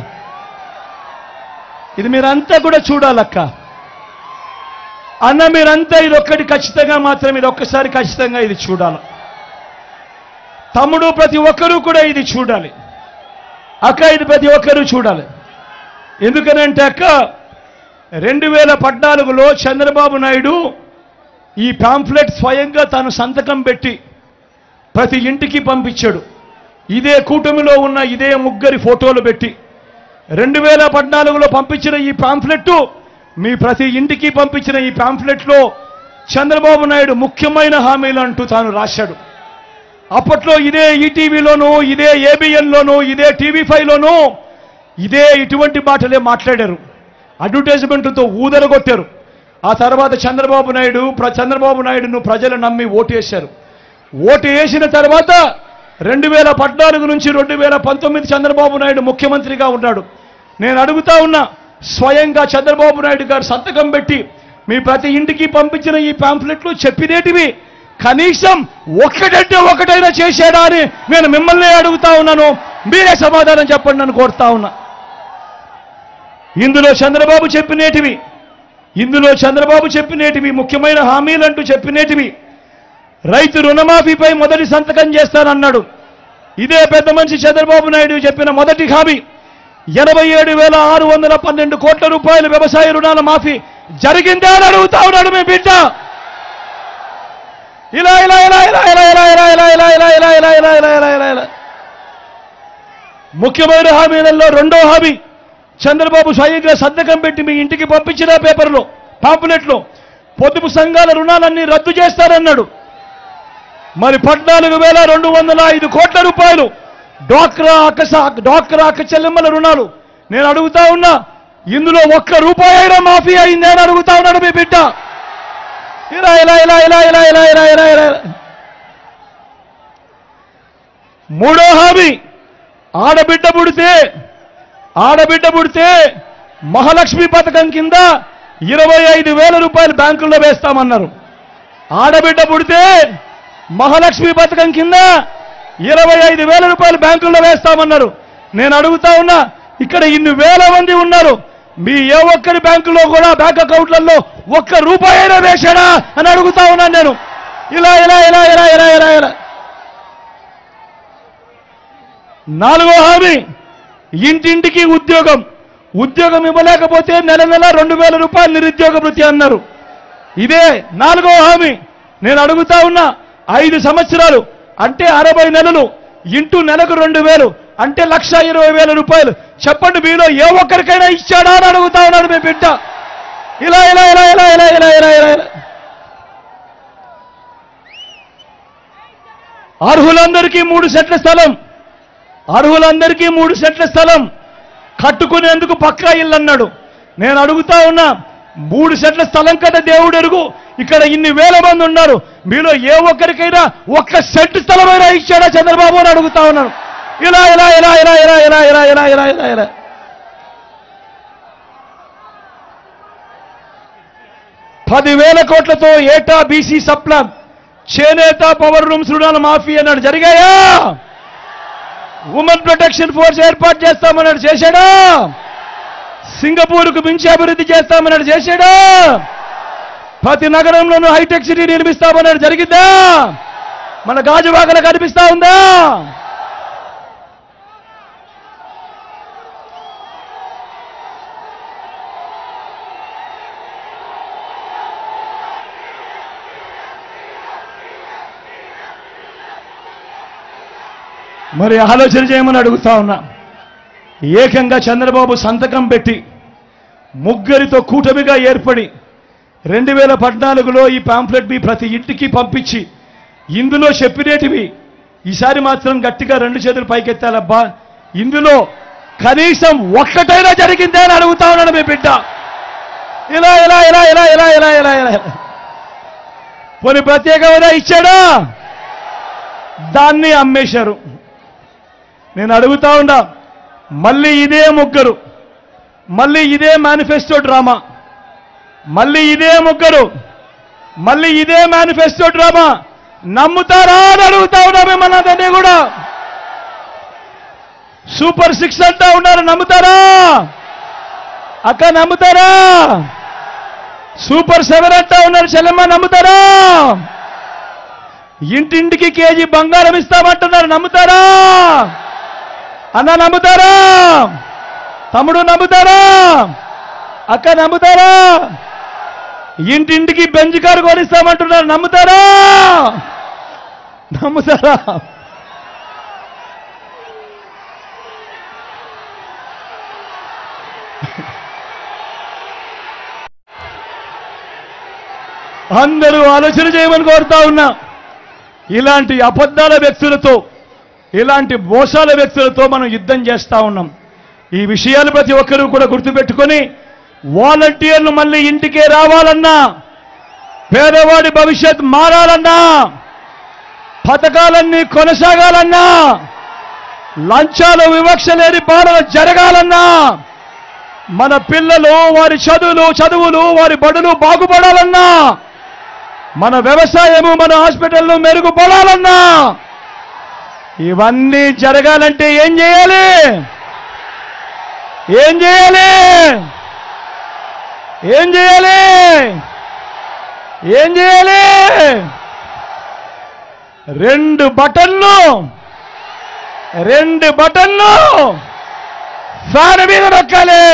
ఇది మీరంతా కూడా చూడాలక్క అన్న, మీరంతా ఇది ఒక్కటి ఖచ్చితంగా మాత్రం ఇది ఒక్కసారి ఖచ్చితంగా ఇది చూడాలి. తమ్ముడు ప్రతి ఒక్కరూ కూడా ఇది చూడాలి. అక్క ఇది ప్రతి ఒక్కరూ చూడాలి. ఎందుకనంటే అక్క 2014లో చంద్రబాబు నాయుడు ఈ పాంఫ్లెట్ స్వయంగా తాను సంతకం పెట్టి ప్రతి ఇంటికి పంపించాడు. ఇదే కూటమిలో ఉన్న ఇదే 3 ఫోటోలు పెట్టి 2014లో పంపించిన ఈ పాంఫ్లెట్, మీ ప్రతి ఇంటికి పంపించిన ఈ పాంఫ్లెట్లో చంద్రబాబు నాయుడు ముఖ్యమైన హామీలు అంటూ తాను రాశాడు. అప్పట్లో ఇదే ఈటీవీలోనూ, ఇదే ఏబిఎన్లోనూ, ఇదే టీవీ5లోనూ ఇదే ఇటువంటి మాటలే మాట్లాడారు. అడ్వర్టైజ్మెంట్తో ఊదరగొట్టారు. ఆ తర్వాత చంద్రబాబు నాయుడును ప్రజలు నమ్మి ఓటేశారు. ఓటు వేసిన తర్వాత 2014 నుంచి 2019 చంద్రబాబు నాయుడు ముఖ్యమంత్రిగా ఉన్నాడు. నేను అడుగుతా ఉన్నా, స్వయంగా చంద్రబాబు నాయుడు గారు సంతకం పెట్టి మీ ప్రతి ఇంటికి పంపించిన ఈ పాంఫ్లెట్లు చెప్పినేటివి కనీసం ఒక్కటంటే ఒకటైనా చేశాడా అని నేను మిమ్మల్ని అడుగుతా ఉన్నాను. మీరే సమాధానం చెప్పండి అని కోరుతా ఉన్నా. ఇందులో చంద్రబాబు చెప్పినేటివి ముఖ్యమైన హామీలంటూ చెప్పినేటివి, రైతు రుణమాఫీపై మొదటి సంతకం చేస్తానన్నాడు. ఇదే పెద్ద మనిషి చంద్రబాబు నాయుడు చెప్పిన మొదటి హామీ 87,612 కోట్ల రూపాయలు వ్యవసాయ రుణాల మాఫీ జరిగిందా అని అడుగుతా ఉన్నాడు మీ బిడ్డ. ఇలా ముఖ్యమైన హామీలలో రెండో హామీ చంద్రబాబు స్వయంగా సంతకం పెట్టి మీ ఇంటికి పంపించిన పేపర్లో పాంపులెట్లో పొదుపు సంఘాల రుణాలన్నీ రద్దు చేస్తారన్నాడు. మరి 14,205 కోట్ల రూపాయలు డ్వాక్రా అక్క చెల్లెమ్మల రుణాలు. నేను అడుగుతా ఉన్నా, ఇందులో ఒక్క రూపాయి అయినా మాఫీ అయింది అని అడుగుతా ఉన్నాడు మీ బిడ్డ. మూడో హామీ ఆడబిడ్డ పుడితే మహాలక్ష్మి పథకం కింద 25,000 రూపాయలు బ్యాంకుల్లో వేస్తామన్నారు. ఆడబిడ్డ పుడితే మహాలక్ష్మి పథకం కింద 25,000 రూపాయలు బ్యాంకుల్లో వేస్తామన్నారు. నేను అడుగుతా ఉన్నా, ఇక్కడ ఇన్ని వేల మంది ఉన్నారు, మీ ఏ ఒక్కరి బ్యాంకులో కూడా బ్యాంక్ అకౌంట్లలో ఒక్క రూపాయి అయినా వేశాడా అని అడుగుతా ఉన్నాను నేను. ఇలా నాలుగో హామీ ఇంటింటికి ఉద్యోగం ఇవ్వలేకపోతే నెల 2,000 రూపాయలు నిరుద్యోగ భృతి అన్నారు. ఇదే నాలుగో హామీ. నేను అడుగుతా ఉన్నా, 5 సంవత్సరాలు అంటే 60 నెలలు ఇంటూ నెలకు 2,000 అంటే 1,20,000 రూపాయలు. చెప్పండి, మీలో ఏ ఒక్కరికైనా ఇచ్చాడా అని అడుగుతా ఉన్నాడు మీ బిడ్డ. ఇలా అర్హులందరికీ 3 సెంట్ల స్థలం కట్టుకునేందుకు పక్కా ఇల్లు అన్నాడు. నేను అడుగుతా ఉన్నా, 3 సెంట్ల స్థలం కదా దేవుడు ఎరుగు, ఇక్కడ ఇన్ని వేల మంది ఉన్నారు, మీలో ఏ ఒక్కరికైనా 1 సెంటు స్థలమైనా ఇచ్చాడా చంద్రబాబు అని అడుగుతా ఉన్నాను. ఇలా 10,000 కోట్లతో ఏటా బీసీ సప్లాన్, చేనేత పవర్ రూమ్స్ రుణాల మాఫీ అన్నాడు. జరిగాయా? ఉమెన్ ప్రొటెక్షన్ ఫోర్స్ ఏర్పాటు చేస్తామన్నాడు, చేశాడా? సింగపూర్కు మించి అభివృద్ధి చేస్తామన్నాడు, చేశాడా? ప్రతి నగరంలోనూ హైటెక్ సిటీ నిర్మిస్తామన్నాడు, జరిగిందా? మన గాజువాకలో కనిపిస్తా ఉందా? మరి ఆలోచన చేయమని అడుగుతా ఉన్నా. ఏకంగా చంద్రబాబు సంతకం పెట్టి ముగ్గురితో కూటమిగా ఏర్పడి 2014లో ఈ పాంఫ్లెట్ మీ ప్రతి ఇంటికి పంపించి ఇందులో చెప్పినేటివి ఈసారి మాత్రం గట్టిగా 2 చేతులు పైకెత్తాలబ్బా, ఇందులో కనీసం ఒక్కటైనా జరిగిందే అని అడుగుతా ఉన్నాడు మీ బిడ్డ. ఇలా ఇలా ఇలా ఇలా ఇలా ఇలా ఇలా ఇలా పోనీ ప్రత్యేక హోదా ఇచ్చాడా? దాన్ని అమ్మేశారు. నేను అడుగుతా ఉన్నా, మళ్ళీ ఇదే ముగ్గురు, మళ్ళీ ఇదే మేనిఫెస్టో డ్రామా, మళ్ళీ ఇదే ముగ్గురు, మళ్ళీ ఇదే మేనిఫెస్టో డ్రామా నమ్ముతారా అని అడుగుతా ఉన్నా మిమ్మల్ని అందరినీ కూడా. సూపర్ 6 అంటా ఉన్నారు, నమ్ముతారా? అక్క నమ్ముతారా? సూపర్ 7 అంటా ఉన్నారు, చెల్లెమ్మ నమ్ముతారా? ఇంటింటికి కేజీ బంగారం ఇస్తామంటున్నారు, నమ్ముతారా? అన్న నమ్ముతారా? తమ్ముడు నమ్ముతారా? అక్క నమ్ముతారా? ఇంటింటికి బెంజ్ కారు కొనిస్తామంటున్నారు, నమ్ముతారా? నమ్ముతారా? అందరూ ఆలోచన చేయమని కోరుతా ఉన్నా. ఇలాంటి అబద్ధాల వ్యక్తులతో, ఇలాంటి మోసాల వ్యక్తులతో మనం యుద్ధం చేస్తా ఉన్నాం. ఈ విషయాలు ప్రతి ఒక్కరూ కూడా గుర్తుపెట్టుకొని వాలంటీర్లు మళ్ళీ ఇంటికే రావాలన్నా, పేదవాడి భవిష్యత్ మారాలన్నా, పథకాలన్నీ కొనసాగాలన్నా, లంచాలు వివక్ష లేని పాలన జరగాలన్నా, మన పిల్లలు వారి చదువులు వారి బడులు బాగుపడాలన్నా, మన వ్యవసాయము మన హాస్పిటల్ను మెరుగుపడాలన్నా, ఇవన్నీ జరగాలంటే ఏం చేయాలి? ఏం చేయాలి? ఏం చేయాలి? ఏం చేయాలి? 2 బటన్లు ఫ్యాన్ మీద నొక్కాలి.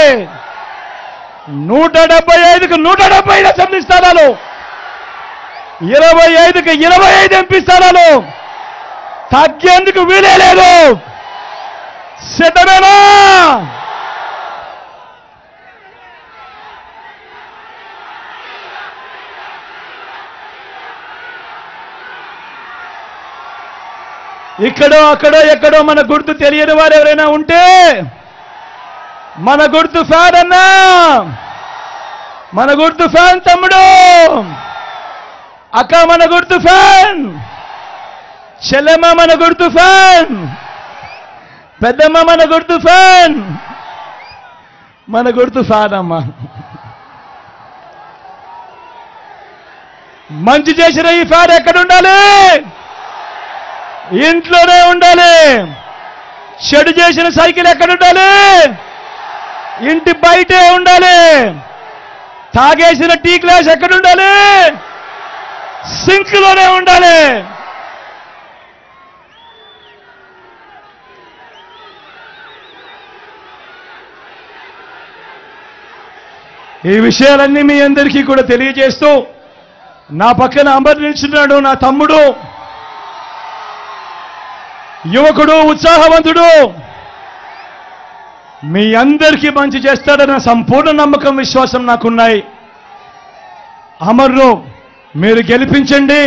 175కు 175 అసెంబ్లీ స్థానాలు, 25కి 25 ఎంపీ స్థానాలు, తగ్గేందుకు వీలే లేదు. సిద్ధమేనా? ఇక్కడో అక్కడో ఎక్కడో మన గుర్తు తెలియని వారు ఎవరైనా ఉంటే, మన గుర్తు ఫ్యాన్ అన్నా, మన గుర్తు ఫ్యాన్ తమ్ముడు, అక్క మన గుర్తు ఫ్యాన్, చెల్లెమ్మ మన గుర్తు ఫ్యాన్, పెద్దమ్మ మన గుర్తు ఫ్యాన్, మన గుర్తు ఫ్యాన్ అమ్మ. మంచి చేసిన ఈ ఫ్యాన్ ఎక్కడ ఉండాలి? ఇంట్లోనే ఉండాలి. చెడు చేసిన సైకిల్ ఎక్కడ ఉండాలి? ఇంటి బయటే ఉండాలి. తాగేసిన టీ గ్లాస్ ఎక్కడ ఉండాలి? సింక్లోనే ఉండాలి. ఈ విషయాలన్నీ మీ అందరికీ కూడా తెలియజేస్తూ, నా పక్కన అమర్ నిల్చున్నాడు నా తమ్ముడు, యువకుడు, ఉత్సాహవంతుడు, మీ అందరికీ మంచి చేస్తాడన్న సంపూర్ణ నమ్మకం, విశ్వాసం నాకున్నాయి. అమర్ను మీరు గెలిపించండి,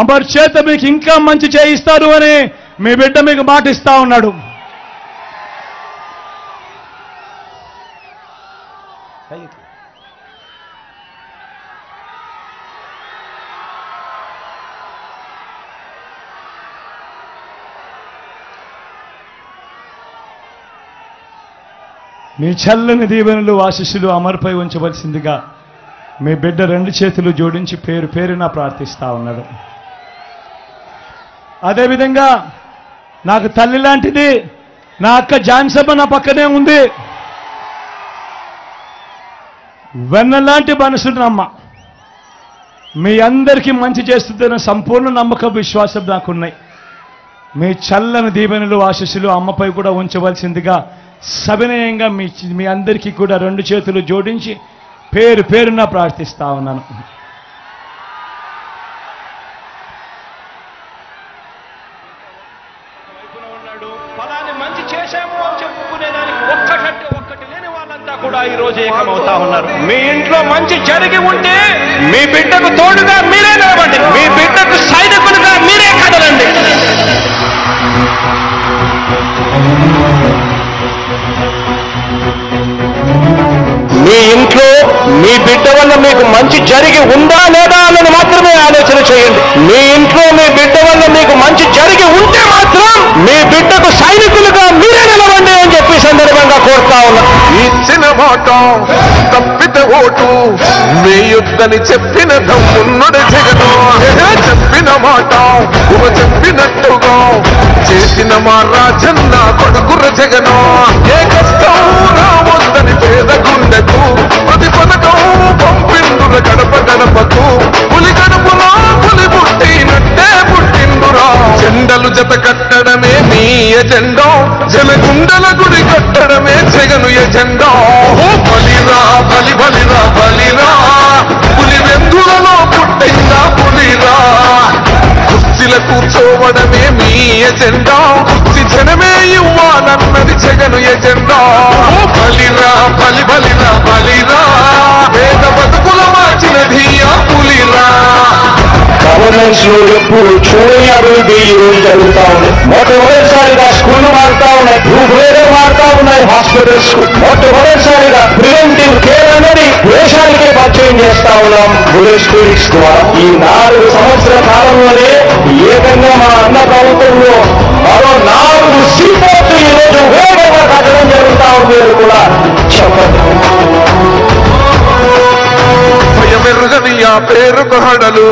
అమర్ చేత మీకు ఇంకా మంచి చేయిస్తారు అని మీ బిడ్డ మీకు మాట ఇస్తా ఉన్నాడు. మీ చల్లని దీవెనలు ఆశీస్సులు అమర్పై ఉంచవలసిందిగా మీ బిడ్డ 2 చేతులు జోడించి పేరున ప్రార్థిస్తా ఉన్నాడు. అదేవిధంగా నాకు తల్లి లాంటిది. నా అక్క జాన్సమ్మ నా పక్కనే ఉంది. వెన్నలాంటి మనసున్నమ్మ. మీ అందరికీ మంచి చేస్తుందన్న సంపూర్ణ నమ్మకం, విశ్వాసం నాకున్నాయి. మీ చల్లని దీవెనలు, ఆశీస్సులు అమ్మపై కూడా ఉంచవలసిందిగా సవినయంగా మీ అందరికీ కూడా 2 చేతులు జోడించి పేరు పేరున ప్రార్థిస్తా ఉన్నాను. ఫలాన్ని మంచి చేశాము అని చెప్పుకునేదానికి ఒక్కటంటే ఒక్కటి లేని వాళ్ళంతా కూడా ఈ రోజు ఏకమవుతా ఉన్నారు. మీ ఇంట్లో మంచి జరిగి ఉంటే మీ బిడ్డకు తోడుగా మీరే నిలబండి. మీ బిడ్డకు సైనికులుగా మీరే కదలండి. మీ ఇంట్లో మీ బిడ్డ వల్ల మీకు మంచి జరిగి ఉందా లేదా అన్నది మాత్రమే ఆలోచన చేయండి. మీ ఇంట్లో మీ బిడ్డ వల్ల మీకు మంచి జరిగి ఉంటే మాత్రం మీ బిడ్డకు సైనికులుగా మీరే నిలవండి అని చెప్పి సందర్భంగా కోరుతా ఉన్నా. ఇచ్చిన మాట తప్పితే ఓటు వేయొద్దని చెప్పిన దమ్మున్నడు జగను. చెప్పిన మాట చెప్పినట్టుగా చేసిన మా రాజన్న కొడుకుర జగను. ఏ కష్టం రావద్దని పేద గుండెకు ప్రతి పథకం పంపిండుర గడప గడపకు. పులి గడపలో పులి పుట్టినట్టే పుట్టిండురా. జెండలు జత కట్టడమే మీ ఎజెండా. జలగుండల గుడి కట్టడమే జగను ఎజెండా. బలిరా బలి బలిరా బలిరా. పులి వెందులలో పుట్టిందా పులిరా. కుర్చీల కూర్చోవడమే మీ ఎజెండా. కుర్చీ జనమే ఇవ్వాలన్నది జగను ఎజెండా. బలిరా బలి బలిరా బలిరా. పేద బతుకుల మార్చినది ఆ పులిరా. గవర్నెన్స్ లో ఎప్పుడు చూడని అభివృద్ధి ఈ రోజు జరుగుతా ఉంది. మొట్టమొదటిసారిగా స్కూళ్లు మారుతా ఉన్నాయి, భూభేదం మారుతా ఉన్నాయి, హాస్పిటల్స్ మొట్టమొదటిసారిగా ప్రివెంటివ్ కేర్ అనేది దేశానికే పరిచయం చేస్తా ఉన్నాం బుల్లెట్ స్కూల్స్ ద్వారా. ఈ 4 సంవత్సరాల కాలంలోనే ఏకంగా మా అన్న ప్రభుత్వంలో మరో 4 సీపోర్ట్లు ఈ రోజు వేగంగా కట్టడం జరుగుతా ఉంది కూడా చెప్పండి. భయమెరుగని ఆ పేరుకు హడలు